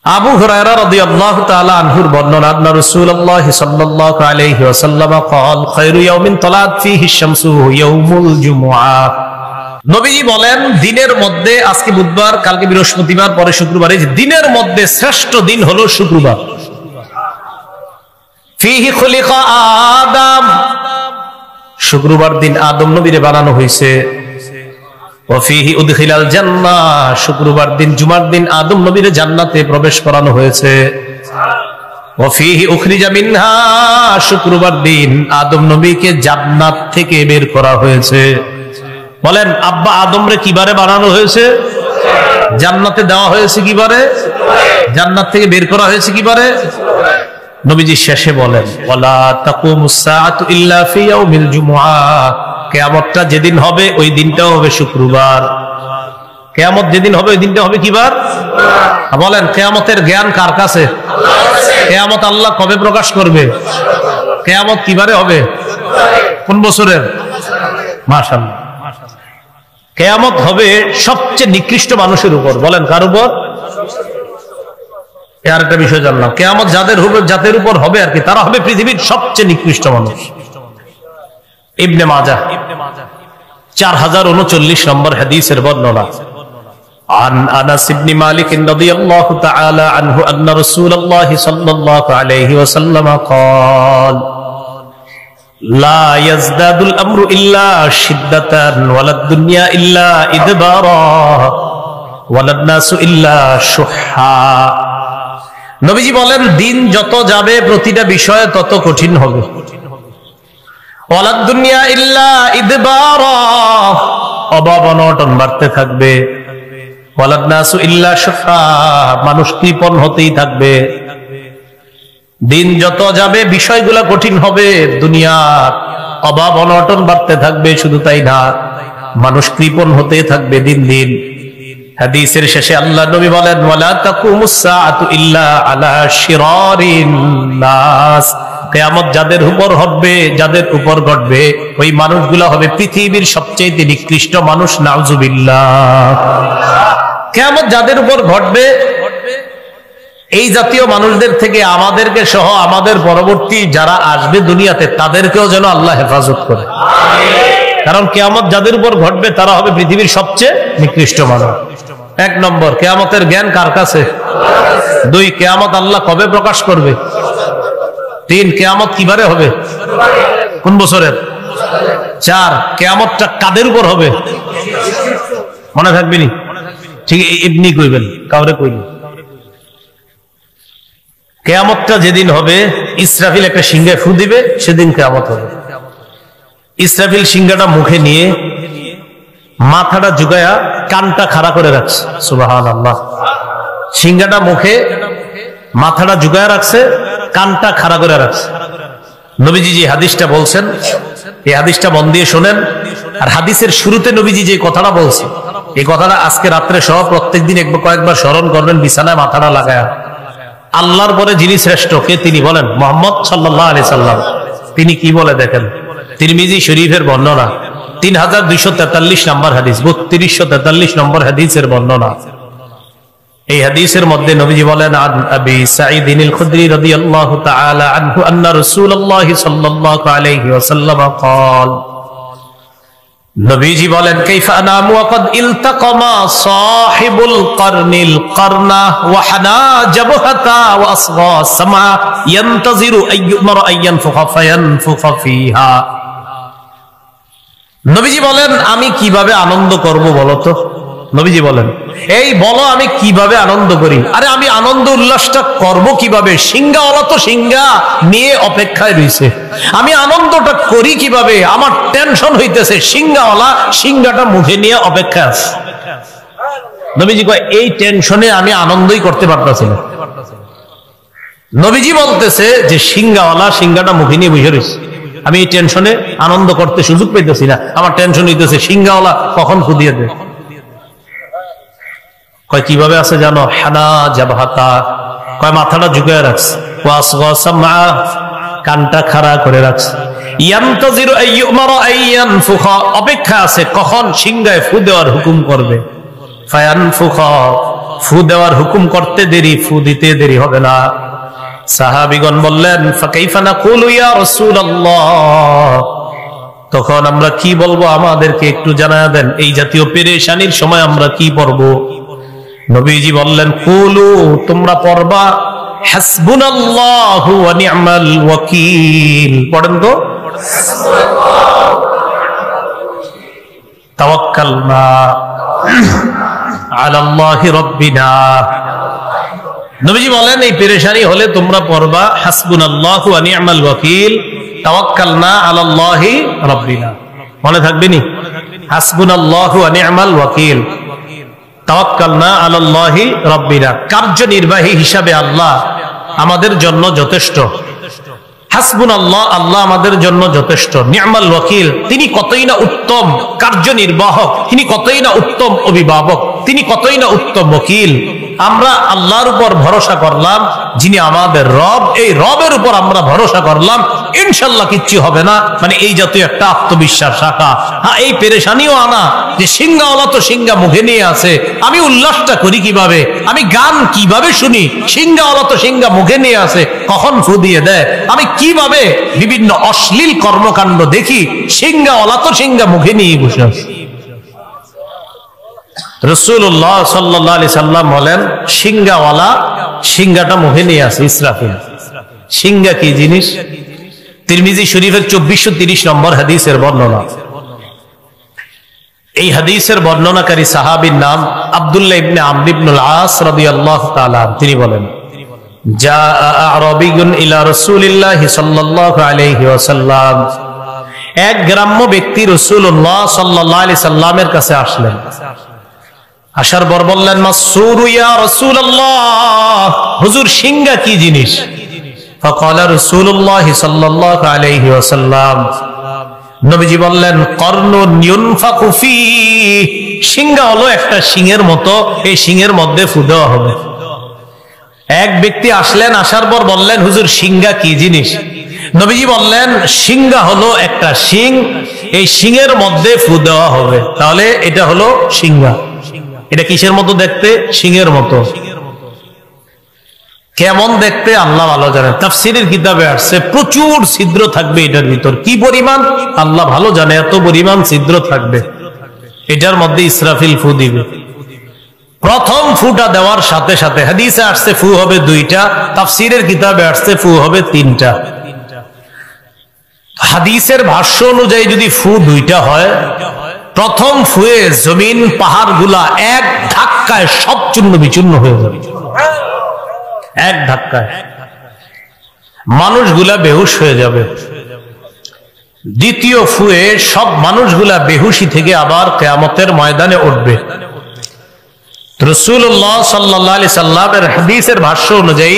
আবু হুরায়রা রাদিয়াল্লাহু তাআলা আনহুর বর্ণনা, আন্না রাসূলুল্লাহ সাল্লাল্লাহু আলাইহি ওয়াসাল্লাম قال خير يوم طلعت فيه الشمس يوم الجمعة। নবীজি বলেন দিনের মধ্যে, আজকে বুধবার, কালকে বৃহস্পতিবার, পরে শুক্রবার, এই দিনের মধ্যে শ্রেষ্ঠ দিন হলো শুক্রবার। ফিহি খুলিকা আদম, শুক্রবার দিন আদম নবীরে বানানো হয়েছে। ওয়া ফিহি উদখিলাল জান্নাহ, শুক্রবার দিন জুমার দিন আদম নবীরে জান্নাতে প্রবেশ করানো হয়েছে। ওয়া ফিহি উখরিজা মিনহা, শুক্রবার দিন আদম নবীকে জান্নাত থেকে বের করা হয়েছে। বলেন আব্বা আদমরে কিবারে বানানো হয়েছে? জান্নাতে দেওয়া হয়েছে কিবারে? জান্নাত থেকে বের করা হয়েছে কিবারে? নবীজি শেষে বলেন ওয়ালা তাকুমুস সাআতু ইল্লা ফি ইয়াউমিল জুমআহ, কিয়ামতটা যেদিন হবে ওই দিনটাও হবে শুক্রবার। কিয়ামত যেদিন হবে ওই দিনটা হবে কিবার? বলেন কিয়ামতের জ্ঞান কার কাছে? কিয়ামত আল্লাহ কবে প্রকাশ করবে? কিয়ামত কিবারে হবে? কোন বছরের? মাশাআল্লাহ, কিয়ামত হবে সবচেয়ে নিকৃষ্ট মানুষের উপর। বলেন কার উপর? আর একটা বিষয় জানলাম, কিয়ামত যাদের উপর হবে আর কি, তারা হবে পৃথিবীর সবচেয়ে নিকৃষ্ট মানুষ। ইবনে মাজাহ 4039 নম্বর হাদিসের বর্ণনা। عن انس بن مالك رضي الله تعالى عنه ان رسول الله صلى الله عليه وسلم قال لا يزداد الامر الا شدة ولا الدنيا الا ادبارا ولا الناس الا شحا। নবীজি বলেন দিন যত যাবে প্রতিটা বিষয় তত কঠিন হবে। ওয়ালাদ দুনিয়া ইল্লা ইদবারা, অভাব অনটন বাড়তে থাকবে। ওয়ালাদ নাসু ইল্লা শুহা, মানুষ কৃপণ হতেই থাকবে। দিন যত যাবে বিষয়গুলা কঠিন হবে, দুনিয়ার অভাব অনটন বাড়তে থাকবে। শুধু তাই না, মানুষ কৃপণ হতেই থাকবে দিন দিন। হাদিসের শেষে আল্লাহ নবী বলেন ওয়ালা তাকুমুস সাআতু ইল্লা আলা শিরারিন নাস, কিয়ামত যাদের উপর ঘটবে ওই মানুষগুলো হবে পৃথিবীর সবচেয়ে নিকৃষ্ট মানুষ। নাউজুবিল্লাহ। কিয়ামত যাদের উপর ঘটবে এই জাতীয় মানুষদের থেকে আমাদেরকে সহ আমাদের পরবর্তী যারা আসবে দুনিয়াতে তাদেরকেও যেন আল্লাহ হেফাজত করে। কারণ কিয়ামত যাদের উপর ঘটবে তারা হবে পৃথিবীর সবচেয়ে নিকৃষ্ট মানুষ। 1 নম্বর, কিয়ামতের জ্ঞান কার কাছে? 2, কিয়ামত আল্লাহ কবে প্রকাশ করবে? 3, কিয়ামত কিবারে হবে? কোন বছরের? 4, কিয়ামতটা কাদের উপর হবে? মনে থাকবেনি? ঠিক এমনি কইবেন, কাউরে কইবেন। কিয়ামতটা যেদিন হবে, ইসরাফিল একটা সিংহায় ফু দিবে, সেদিন কিয়ামত হবে। ইসরাফিল সিংহাটা মুখে নিয়ে মাথাটা ঝুঁকায়া কানটা খাড়া করে রাখছে। সুবহানাল্লাহ। সিংহাটা মুখে, মাথাটা ঝুঁকায়া রাখছে, কানটা খাড়া করে রাখছে। নবীজি যে হাদিসটা বলছেন, এই হাদিসটা মন দিয়ে শোনেন। আর হাদিসের শুরুতে নবীজি যে কথাটা বলছে, এই কথাটা আজকে রাত্রে সহ প্রত্যেকদিন কয়েকবার স্মরণ করবেন বিছানায় মাথাটা লাগায়া। আল্লাহর পরে যিনি শ্রেষ্ঠ কে? তিনি বলেন মুহাম্মদ সাল্লাল্লাহু আলাইহি সাল্লাম। তিনি কি বলে দেখেন, তিরমিজি শরীফের বর্ণনা 3243 নম্বর হাদিস, 3243 নম্বর হাদিসের বর্ণনা। এই হাদিসের মধ্যে নবীজি বলেন, আন আবি সাঈদ আল খুদরি রাদিয়াল্লাহু তাআলা আনহু আন্না রাসূলুল্লাহ সাল্লাল্লাহু আলাইহি ওয়াসাল্লাম قال, নবীজি বলেন, কাইফা আনামু ওয়া ক্বাদ ইলতাকামা সাহিবুল কারনিল কারনা ওয়া হানা জাবহাতা ওয়া আসগা সামা ইয়ানতাজিরু আইয়ুমারা আইয়ানফুখা ফায়ানফুখা ফিহা। নবীজি বলেন, আমি কিভাবে আনন্দ করব বলো তো? নবীজি বলেন, এই বলো আমি কিভাবে আনন্দ করি? আরে আমি আনন্দ উল্লাসটা করব কিভাবে? সিংহাওয়ালা তো সিংহা নিয়ে অপেক্ষায় রয়েছে। আমি আনন্দটা করি কিভাবে? আমার টেনশন হইতেছে, সিংহাওয়ালা সিংহাটা মুখে নিয়ে অপেক্ষা আছে। নবীজি কয়, এই টেনশনে আমি আনন্দই করতে পারতেছি না। নবীজি বলতেছে যে সিংহাওয়ালা সিংহাটা মুখে নিয়ে বসে রয়েছে, আমি এই টেনশনে আনন্দ করতে সুযোগ পেতেছি না। আমার টেনশন হইতেছে সিংহাওয়ালা কখন ফুদিয়ে দেয়। কয় কিভাবে আছে জানো? হানা জাবহাতা, কয় মাথাটা ঝুঁকায় রাখছে, ওয়াসগা সামা, কানটা খাড়া করে রাখছে, ইয়ানতাজিরু আইয়ুমারা আইয়ানফুখা, অপেক্ষা আছে কখন সিংহায় ফু দেওয়ার হুকুম করবে। ফায়ানফুখা, ফু দেওয়ার হুকুম করতে দেরি, ফু দিতে দেরি হবে না। সাহাবীগণ বললেন, ফাকাইফা নাকুলু ইয়া রাসূলুল্লাহ, তখন আমরা কি বলবো আমাদেরকে একটু জানায়া দেন, এই জাতীয় পেরেশানির সময় আমরা কি পড়বো? নবীজি বললেন, কুলু, তোমরা পড়বা হাসবুনাল্লাহু ওয়া নি'মাল ওয়াকিল। পড়েন তো, তাওয়াক্কালনা আলাল্লাহি রাব্বিনা। নবীজি বলেন, এই পেরেশানি হলে তোমরা পড়বা হাসবুনাল্লাহু ওয়া নি'মাল ওয়াকিল, তাওয়াক্কালনা আলাল্লাহি রাব্বিনা। মনে থাকবে নি? হাসবুনাল্লাহু ওয়া নি'মাল ওয়াকিল, তাওয়াক্কালনা আলাল্লাহি রাব্বিনা। কার্যনির্বাহী হিসাবে আল্লাহ আমাদের জন্য যথেষ্ট। হাসবুনাল্লাহ, আল্লাহ আমাদের জন্য যথেষ্ট। নি'মাল ওয়াকিল, তিনি কতই না উত্তম কার্যনির্বাহক, তিনি কতই না উত্তম অভিভাবক, তিনি কতই না উত্তম ওকিল। আমরা আল্লাহর উপর ভরসা করলাম, যিনি আমাদের রব, এই রবের উপর আমরা ভরসা করলাম, ইনশাল্লাহ কিচ্ছু হবে না। মানে এই জাতীয় একটা আত্মবিশ্বাস রাখা। হ্যাঁ, এই পেরেশানিও আনা যে সিংহাওয়ালা তো সিংহা মুখে নিয়ে আছে, আমি উল্লাসটা করি কিভাবে? আমি গান কিভাবে শুনি? সিংহাওয়ালা তো সিংহা মুখে নিয়ে আছে, কখন ফু দিয়ে দেয়? আমি কিভাবে বিভিন্ন অশ্লীল কর্মকাণ্ড দেখি? সিংহাওয়ালা তো সিংহা মুখে নিয়ে বসে আছে। রাসূলুল্লাহ সাল্লাল্লাহু আলাইহি সাল্লাম বলেন, সিংহাওয়ালা সিংহাটা মুখে নিয়ে আছে, ইসরাফিল। সিংহা কি জিনিস? তিরমিজি শরীফের 2430 নম্বর হাদিসের বর্ণনা। এই হাদিসের বর্ণনাকারী সাহাবীর নাম আব্দুল্লাহ ইবনে আমর ইবনুল আস রাদিয়াল্লাহু তাআলা। তিনি বলেন, জাআ আরাবিয়ুন ইলা রাসূলিল্লাহি সাল্লাল্লাহু আলাইহি ওয়াসাল্লাম, এক গ্রাম্য ব্যক্তি রাসূলুল্লাহ সাল্লাল্লাহু আলাইহি সাল্লামের কাছে আসলেন। আসার পর বললেন, মাসসুরু ইয়া রাসূলুল্লাহ, হুজুর সিংহা কি জিনিস? ফাকালা রাসূলুল্লাহ সাল্লাল্লাহু আলাইহি ওয়াসাল্লাম, নবীজি বললেন, কর্নুন ইউনফাকু ফি, সিংহা হলো একটা শিংয়ের মতো, এই শিংয়ের মধ্যে ফু দেওয়া হবে। এক ব্যক্তি আসলেন, আসার পর বললেন, হুজুর সিংহা কি জিনিস? নবীজি বললেন, সিংহা হলো একটা শিং, এই শিংয়ের মধ্যে ফু দেওয়া হবে। তাহলে এটা হলো সিংহা। এটা কিসের মতো দেখতে? শিংয়ের মতো। কেমন দেখতে আল্লাহ ভালো জানেন। তাফসীরের কিতাবে আসছে প্রচুর ছিদ্র থাকবে এটার ভিতর। কি পরিমাণ আল্লাহ ভালো জানে, এত পরিমাণ ছিদ্র থাকবে। এটার মধ্যে ইসরাফিল ফু দিবে। প্রথম ফুটা দেওয়ার সাথে সাথে হাদিসে আসছে ফু হবে 2টা, তাফসীরের কিতাবে আসছে ফু হবে 3টা। হাদিসের ভাষ্য অনুযায়ী যদি ফু 2টা হয়, প্রথম ফুয়ে জমিন পাহাড় গুলা এক ধাক্কায় সব চূর্ণ বিচূর্ণ হয়ে যাবে। এক ধাক্কায় মানুষগুলা বেহুশ হয়ে যাবে। দ্বিতীয় ফুয়ে সব মানুষগুলা বেহুশি থেকে আবার কিয়ামতের ময়দানে উঠবে। রাসূলুল্লাহ সাল্লাল্লাহু আলাইহি সাল্লামের হাদিসের ভাষ্য অনুযায়ী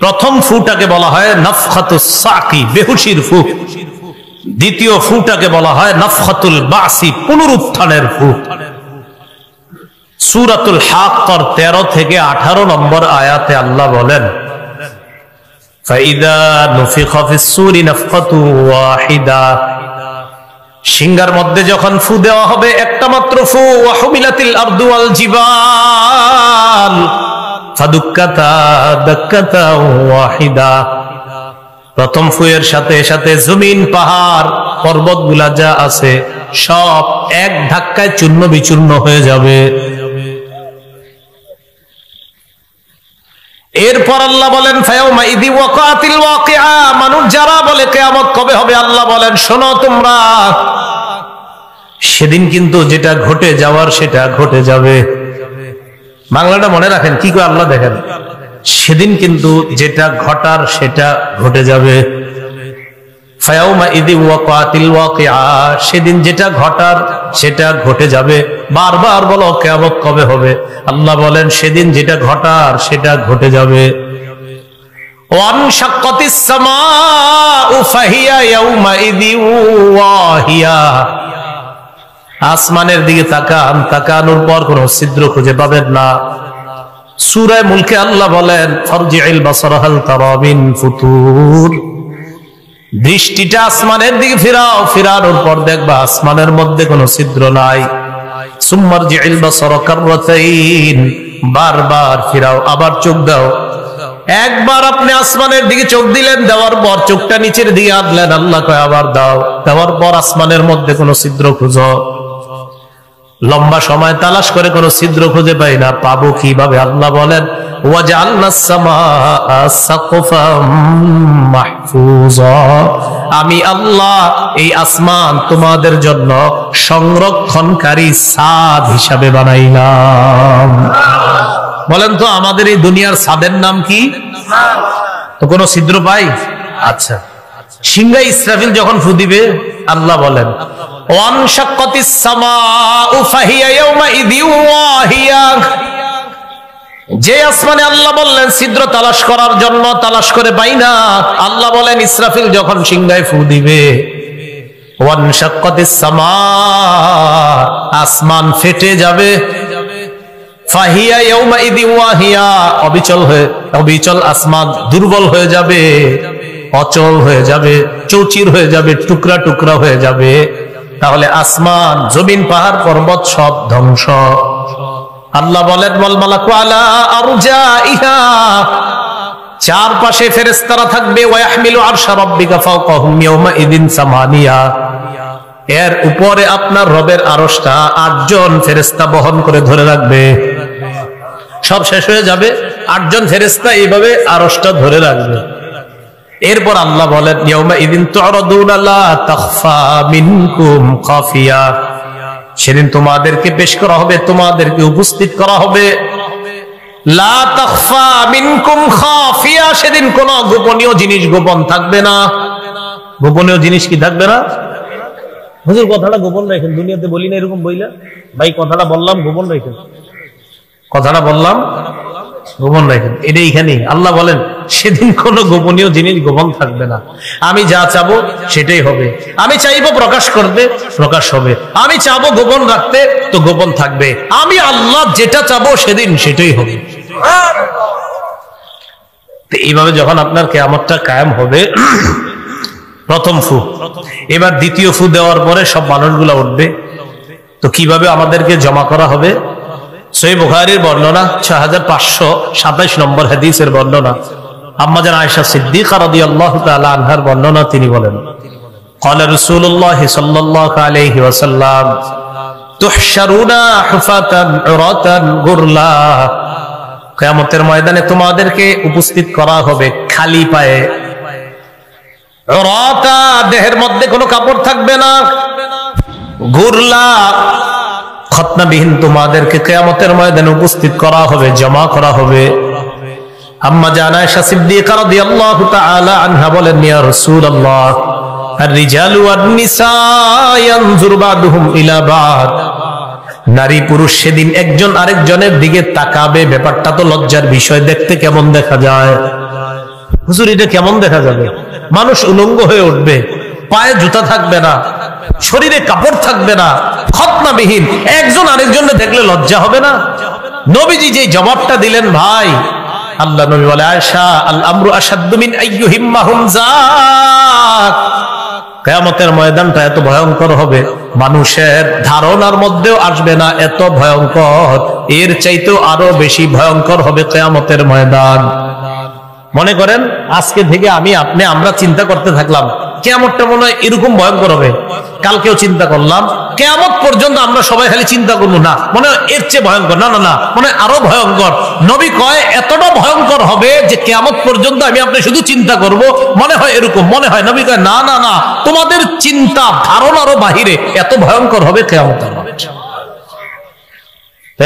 প্রথম ফুটাকে বলা হয় নাফখাতুস সাকি, বেহুশির ফু। দ্বিতীয় ফুটাকে বলা হয় নাফখাতুল বাসি, পুনরুত্থানের ফু। সূরাতুল হাক্কার 13 থেকে 18 নম্বর আয়াতে আল্লাহ বলেন, ফাইদা নুফিখা ফিস-সূরি নাফখাতু ওয়াহিদা, সিংহার মধ্যে যখন ফু দেওয়া হবে একটা মাত্র ফু, ওয়া হুমিলাতিল আরদু ওয়াল জিবাল ফাদুক্কাতা দাক্কাতা ওয়াহিদা, প্রথম ফুয়ের সাথে সাথে জমিন, পাহাড়, পর্বতগুলা যা আছে সব এক ধাক্কায় চূর্ণ বিচূর্ণ হয়ে যাবে। এরপর আল্লাহ বলেন, ফায়াউমা ইদি ওয়াকাতিল ওয়াকিআ, মানুষ যারা বলে কিয়ামত কবে হবে, আল্লাহ বলেন শোনো তোমরা, সেদিন কিন্তু যেটা ঘটে যাওয়ার সেটা ঘটে যাবে। বাংলাটা মনে রাখেন, কি করে আল্লাহ দেখেন, সেদিন কিন্তু যেটা ঘটার সেটা ঘটে যাবে। ফায়াউমা ইদি ওয়াকাতিল ওয়াকিআ, সেদিন যেটা ঘটার সেটা ঘটে যাবে। বারবার বলো কিয়ামত কবে হবে, আল্লাহ বলেন সেদিন যেটা ঘটার সেটা ঘটে যাবে। ওয়ানশাক্কাতিস সামাউ ফাহিয়া ইয়াউমা ইদি ওয়াহিয়া, আসমানের দিকে তাকান, তাকানোর পর কোন ছিদ্র খুঁজে পাবেন না। সূরা মুলকে আল্লাহ বলেন, ফারজি'ল বাসারা হাল তারা মিন ফুতুর, দৃষ্টিটা আসমানের দিকে ফিরাও, ফিরানোর পর দেখবা আসমানের মধ্যে কোনো ছিদ্র নাই। সুম্মারজি'ল বাসারা কাররাতাইন, বারবার ফিরাও, আবার চোখ দাও। একবার আপনি আসমানের দিকে চোখ দিলেন, দেওয়ার পর চোখটা নিচের দিকে আনলেন, আল্লাহ কয় আবার দাও, দেওয়ার পর আসমানের মধ্যে কোনো ছিদ্র খুঁজো। লম্বা সময় তালাশ করে কোনো ছিদ্র খুঁজে পাই না, পাবো কিভাবে? আল্লাহ বলেন, ওয়াজআলনাস সামাআ সাকফাম মাহফুজা, আমি আল্লাহ এই আসমান তোমাদের জন্য সংরক্ষণকারী ছাদ হিসাবে বানাইলাম। বলেন তো আমাদের এই দুনিয়ার ছাদের নাম কি? তো কোনো ছিদ্র পাই? আচ্ছা, সিংহা ইসরাফিল যখন ফু দিবে, আল্লাহ বলেন ওয়ানশাক্কাতিস সামাউ ফাহিয়া ইয়াউমাইযি ওয়াহিয়া, যে আসমানে আল্লাহ বললেন ছিদ্র তালাশ করার জন্য, তালাশ করে পাই না, আল্লাহ বলেন ইসরাফিল যখন সিংহায় ফু দিবে, ওয়ানশাক্কাতিস সামা, আসমান ফেটে যাবে, ফাহিয়া ইয়াউমাইযি ওয়াহিয়া, অবিচল আসমান দুর্বল হয়ে যাবে, অচল হয়ে যাবে, চৌচির হয়ে যাবে, টুকরা টুকরা হয়ে যাবে। তাহলে আসমান, জমিন, পাহাড়, পর্বত সব ধ্বংস। আল্লাহ বলেন ওয়াল মালাকু আলা আরজাইহা, চারপাশে ফেরেশতারা থাকবে, ওয়া ইয়াহমিলু আরশা রাব্বিকা ফাওকাহুম ইয়াওমাইযিন সামানিয়া, এর উপরে আপনার রবের আরশটা 8 জন ফেরেশতা বহন করে ধরে রাখবে। সব শেষ হয়ে যাবে, 8 জন ফেরেশতা এইভাবে আরশটা ধরে রাখবে। এরপর আল্লাহ বলেন ইয়াউমাইযিন তু'রাদুনা লা তাখফা মিনকুম খাফিয়া, সেদিন তোমাদেরকে পেশ করা হবে, তোমাদেরকে উপস্থিত করা হবে, লা তাখফা মিনকুম খাফিয়া, সেদিন কোন গোপনীয় জিনিস গোপন থাকবে না। গোপনীয় জিনিস কি থাকবে না? হুজুর কথাটা গোপন রাখেন, দুনিয়াতে বলি না এরকম বইলা, ভাই কথাটা বললাম গোপন রাখেন, কথাটা বললাম গোপন রাখেন, এটা এখানেই আল্লাহ বলেন সেদিন কোনো গোপনীয় জিনিস গোপন থাকবে না। আমি যা চাবো সেটাই হবে, আমি চাইবো প্রকাশ করতে প্রকাশ হবে, আমি চাবো গোপন রাখতে তো গোপন থাকবে, আমি আল্লাহ যেটা চাবো সেদিন সেটাই হবে। তো এইভাবে যখন আপনার কিয়ামতটা কায়েম হবে, প্রথম ফু, এবার দ্বিতীয় ফু দেওয়ার পরে সব মানুষগুলা উঠবে। তো কিভাবে আমাদেরকে জমা করা হবে? সহিহ বুখারীর বর্ণনা, 6527 নম্বর হাদিসের বর্ণনা, আম্মা জান আয়েশা সিদ্দিকা রাদিয়াল্লাহু তাআলা আনহার বর্ণনা, তিনি বলেন قال رسول الله صلى الله عليه وسلم تحشرون حفاة عراة غرلا, কিয়ামতের ময়দানে তোমাদেরকে উপস্থিত করা হবে খালি পায়ে, উরাতা, দেহের মধ্যে কোনো কাপড় থাকবে না, গুরলা, খতনাবিহীন তোমাদেরকে কিয়ামতের ময়দানে উপস্থিত করা হবে, জমা করা হবে। আম্মা জান আয়েশা সিদ্দিকা রাদিয়াল্লাহু তাআলা আনহা বলেন, ইয়া রাসূলুল্লাহ আর-রিজালু ওয়ান-নিসা ইয়ানজুরু বা'দুহুম ইলা বা'দ, নারী পুরুষ সেদিন একজন আরেকজনের দিকে তাকাবে, ব্যাপারটা তো লজ্জার বিষয়, দেখতে কেমন দেখা যায়? হুজুর এটা কেমন দেখা যাবে? মানুষ উলঙ্গ হয়ে উঠবে, পায়ে জুতা থাকবে না, শরীরে কাপড় থাকবে না, খতনাবিহীন, একজন আরেকজনকে দেখলে লজ্জা হবে না? নবীজি যে জবাবটা দিলেন ভাই, আল্লাহ নবী বলে আয়েশা আল আমরু আশাদ্দু মিন আইয়ুহিম্মাহুম যাক, কিয়ামতের ময়দানটা এত ভয়ঙ্কর হবে মানুষের ধারণার মধ্যেও আসবে না, এত ভয়ঙ্কর, এর চাইতেও আরো বেশি ভয়ঙ্কর হবে কিয়ামতের ময়দান। মনে করেন আজকে থেকে আমি আপনি আমরা চিন্তা করতে থাকলাম কিয়ামতটা মনে হয় এরকম ভয়ঙ্কর হবে, কালকেও চিন্তা করলাম, কিয়ামত পর্যন্ত আমরা সবাই খালি চিন্তা করবো না মনে হয় এর চেয়ে ভয়ঙ্কর, না না না মনে হয় আরো ভয়ঙ্কর। নবী কয় এতটা ভয়ঙ্কর হবে যে কিয়ামত পর্যন্ত আমি আপনি শুধু চিন্তা করব মনে হয় এরকম, মনে হয়। নবী কয় না না না, তোমাদের চিন্তা ধারণারও বাহিরে এত ভয়ঙ্কর হবে কিয়ামতের।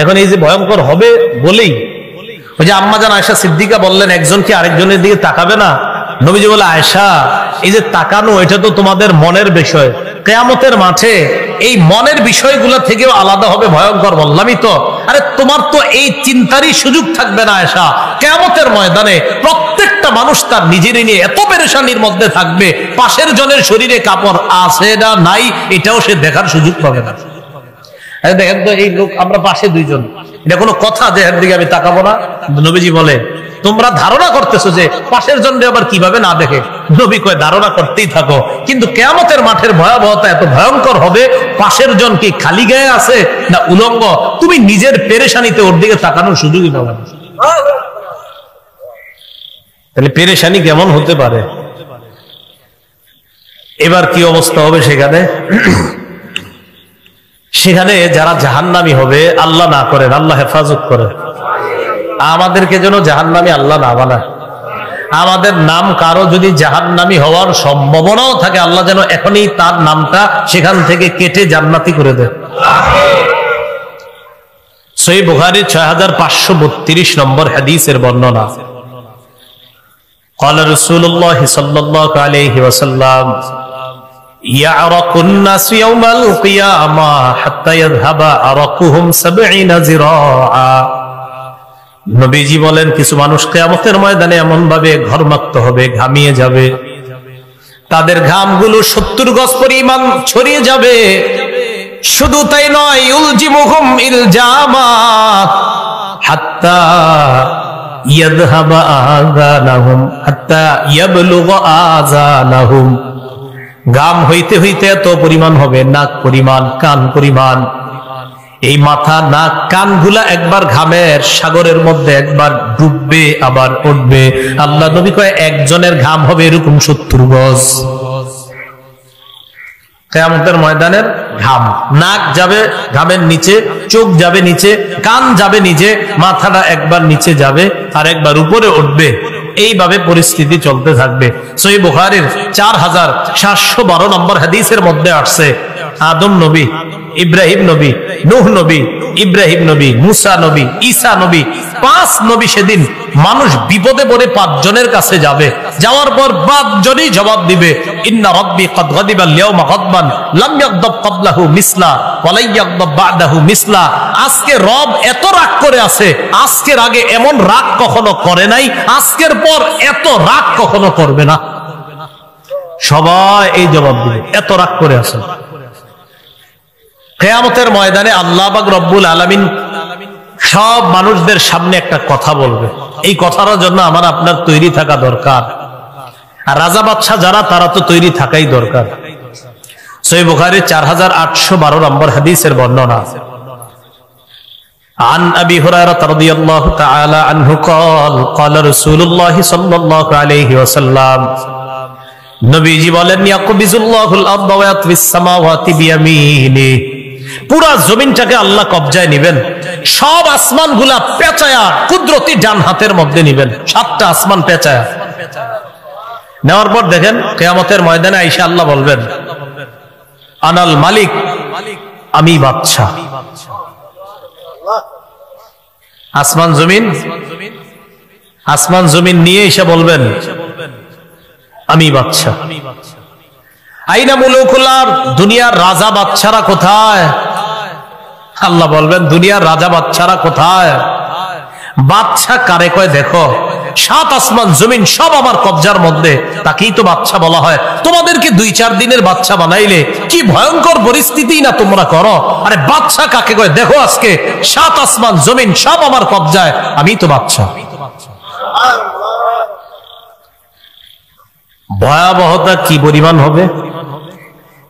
এখন এই যে ভয়ঙ্কর হবে বলেই ওই যে আম্মা জান আয়েশা সিদ্দিকা বললেন একজন কি আরেকজনের দিকে তাকাবে না? নবীজি বলে আয়েশা এই যে তাকানো এটা তো তোমাদের মনের বিষয়, কিয়ামতের মাঠে এই মনের বিষয়গুলো থেকেও আলাদা হবে ভয়ঙ্কর, বললামই তো। আরে তোমার তো এই চিন্তারই সুযোগ থাকবে না আয়েশা, কিয়ামতের ময়দানে প্রত্যেকটা মানুষ তার নিজের নিয়ে এত পেরেশানির মধ্যে থাকবে, পাশের জনের শরীরে কাপড় আছে না নাই এটাও সে দেখার সুযোগ পাবে না। দেখেন তো এই লোক আমরা পাশে দুইজন, এটা কোনো কথা যে এর দিকে আমি তাকাবো না? নবীজি বলে তোমরা ধারণা করতেছো যে পাশের জনরে আবার কিভাবে না দেখে। নবী কয় ধারণা করতেই থাকো, কিন্তু কিয়ামতের মাঠের ভয়াবহতা এত ভয়ঙ্কর হবে, পাশের জন কি খালি গায়ে আছে না উলঙ্গ, তুমি নিজের পেরেশানিতে ওর দিকে তাকানোর সুযোগই পাবে না। তাহলে পেরেশানি কেমন হতে পারে? এবার কি অবস্থা হবে সেখানে? সেখানে যারা জাহান্নামী হবে, আল্লাহ না করেন, আল্লাহ হেফাজত করে, আমাদেরকে যেন জাহান্নামী আল্লাহ না বানায়। আমাদের নাম কারো যদি জাহান্নামী হওয়ার সম্ভাবনাও থাকে, আল্লাহ যেন এখনই তার নামটা সেখান থেকে কেটে জান্নাতি করে দেয়। সহিহ বুখারী 6532 নম্বর হাদিসের বর্ণনা, قال رسول الله صلى الله عليه وسلم يعرق الناس يوم القيامة حتى يذهب عرقهم 70 ذراعا। নবীজি বলেন কিছু মানুষ কিয়ামতের ময়দানে এমন ভাবে ঘর্মাক্ত হবে, ঘামিয়ে যাবে, তাদের ঘামগুলো 70 গজ পরিমাণ ছড়িয়ে যাবে। শুধু তাই নয়, ইলজিমুহুম ইলজামা হাত্তা ইয়াযহাবা আযানাহুম হাত্তা ইয়াবলুগা আযানাহুম। ঘাম হইতে হইতে এত পরিমাণ হবে, নাক পরিমাণ, কান পরিমাণ, এই মাথা নাক কানগুলা একবার ঘামের সাগরের মধ্যে একবার ডুববে আবার উঠবে। আল্লাহ নবী কয় একজনের ঘাম হবে এরকম 70 গজ। কিয়ামতের ময়দানের ঘাম, নাক যাবে ঘামের নিচে, চোখ যাবে নিচে, কান যাবে নিচে, মাথাটা একবার নিচে যাবে আর একবার উপরে উঠবে, এইভাবে পরিস্থিতি চলতে থাকবে। সহিহ বুখারীর 4712 নম্বর হাদিসের মধ্যে আসছে আদম নবী, ইব্রাহিম নবী, নূহ নবী, ইব্রাহিম নবী, মুসা নবী, ঈসা নবী, 5 নবী সেদিন মানুষ বিপদে পড়ে 5 জনের কাছে যাবে। যাওয়ার পর 5 জনই জবাব দিবে ইন্না রাব্বি ক্বাদ গাদিবা আল-ইয়াওমা গাদবান লাম ইয়াগদাব ক্বাবলাহু মিসলা ওয়া লা ইয়াগদাব বা'দাহু মিসলা। আজকে রব এত রাগ করে আছে, আজকের আগে এমন রাগ কখনো করে নাই, আজকের পর এত রাগ কখনো করবে না। সবাই এই জবাব দিবে, এত রাগ করে আছে। কিয়ামতের ময়দানে আল্লাহ পাক রব্বুল আলামিন সব মানুষদের সামনে একটা কথা বলবে, এই কথার জন্য আমার আপনার তৈরি থাকা দরকার। আর রাজা বাদশা যারা, তারা তো তৈরি থাকাই দরকার। সহিহ বুখারী 4812 নম্বর হাদিসের বর্ণনা, عن أبي هريرة رضي الله تعالى عنه قال قال رسول الله صلى الله عليه وسلم নবীজি বলেন ইয়াকবিজুল্লাহুল আরদ ওয়া ইয়াতবিস সামাওয়াতি বিয়ামিনি। পুরা জমিনটাকে আল্লাহ কবজায় নেবেন, সব আসমানগুলা পেঁচায়া কুদরতি ডান হাতের মধ্যে নেবেন, 7টা আসমান পেঁচায়া নেওয়ার পর দেখেন কিয়ামতের ময়দানে আয়েশা আল্লাহ বলবেন আনাল মালিক, আমি বাদশা। আসমান জমিন নিয়ে এসে বলবেন আমি বাদশা। আইনা মুলুকুল আরদ, দুনিয়ার রাজা বাদশারা কোথায়? আল্লাহ বলবেন দুনিয়ার রাজা বাদশারা কোথায়? বাদশা কারে কয় দেখো, সাত আসমান জমিন সব আমার কবজার মধ্যে, তাকেই তো বাচ্চা বলা হয়। তোমাদেরকে 2-4 দিনের বাচ্চা বানাইলে কি ভয়ঙ্কর পরিস্থিতি না তোমরা করো। আরে বাচ্চা কাকে কয়? দেখো আজকে সাত আসমান জমিন সব আমার কবজায়, আমি তো বাচ্চা। ভয়াবহতা কি পরিমাণ হবে।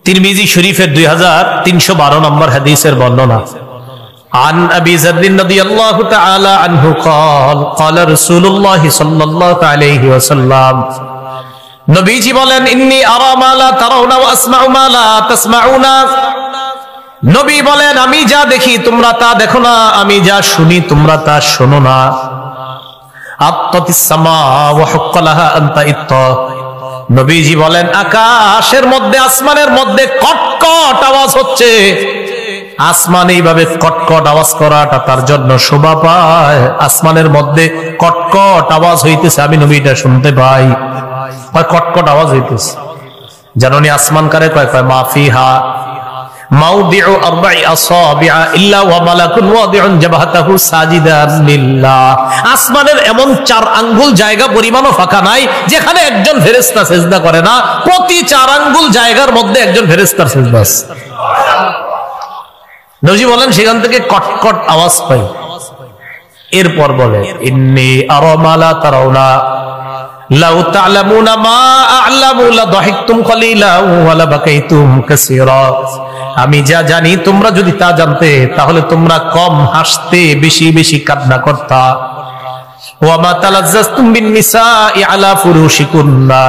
তিরমিজি শরীফের 2312 নম্বর হাদিসের বর্ণনা। عن أبي ذر رضي الله تعالى عنه قال قال رسول الله صلى الله عليه وسلم নবীজি বলেন ইন্নী আরা মা লা তারাউনা ওয়া আসমাউ মা লা তাসমাউনা। নবী বলেন আমি যা দেখি তোমরা তা দেখো না, আমি যা শুনি তোমরা তা শোনো না। আত্তাতিস সামা ওয়া হুক্কা লাহা আন তাইত্তা। নবীজি বলেন আকাশের মধ্যে আসমানের মধ্যে কটকট আওয়াজ হচ্ছে। আসমান এইভাবে কটকট আওয়াজ করাটা তার জন্য শোভা পায়। আসমানের মধ্যে কটকট আওয়াজ হইতেছে, আমি নবীটা শুনতে পাই। কটকট আওয়াজ হইতেছে। জানোনি আসমান কারে কয়? কয় মাফিহা মাউদিউ আরবাই আসাবিআ ইল্লা ওয়া মালাকুন ওয়াদিউন জাবহাতাহু সাজিদান লিল্লাহ। আসমানের এমন 4 আঙ্গুল জায়গা পরিমাণও ফাঁকা নাই যেখানে একজন ফেরেশতা সিজদা করে না। প্রতি 4 আঙ্গুল জায়গার মধ্যে একজন ফেরেশতার সিজদা আছে। নবী বলেন সেখান থেকে কটকট আওয়াজ পাই। এরপর বলে ইন্নী আরা মা লা তারাউনা লাউ তা'লামুনা মা আ'লামু লা দাহিকতুম কলিলা ওয়া লা বাকাইতুম কাসীরা। আমি যা জানি তোমরা যদি তা জানতে তাহলে তোমরা কম হাসতে, বেশি বেশি কান্না করতা। ওয়া মা তালাজ্জাজতুম বিন নিসাই আলা ফুরুশিকুন্না।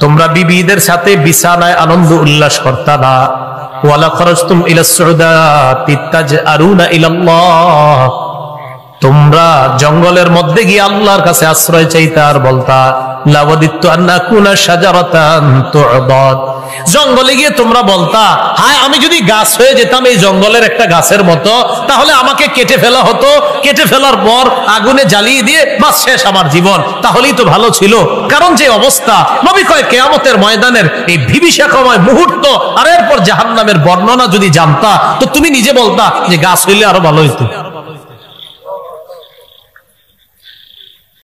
তোমরা বিবিদের সাথে বিছানায় আনন্দ উল্লাস করতা না। ওয়ালা খরজতুম ইলাস সুউদাতি তাজআরুনা ইলাল্লাহ। তোমরা জঙ্গলের মধ্যে গিয়ে আল্লাহর কাছে আশ্রয় চাইতে আর বলতা লাওয়াদিতু আন্নাকুনা শাজারাতান তু'বাদ। জঙ্গলে গিয়ে তোমরা বলতা হায় আমি যদি গাছ হয়ে যেতাম এই জঙ্গলের একটা গাছের মতো, তাহলে আমাকে কেটে ফেলা হতো, কেটে ফেলার পর আগুনে জ্বালিয়ে দিয়ে বাস শেষ আমার জীবন, তাহলেই তো ভালো ছিল। কারণ যে অবস্থা, নবী কয় কিয়ামতের ময়দানের এই বিভীষিকাময় মুহূর্ত আর এরপর জাহান্নামের বর্ণনা যদি জানতা তো তুমি নিজে বলতা যে গাছ হইলে আরো ভালো হইতো।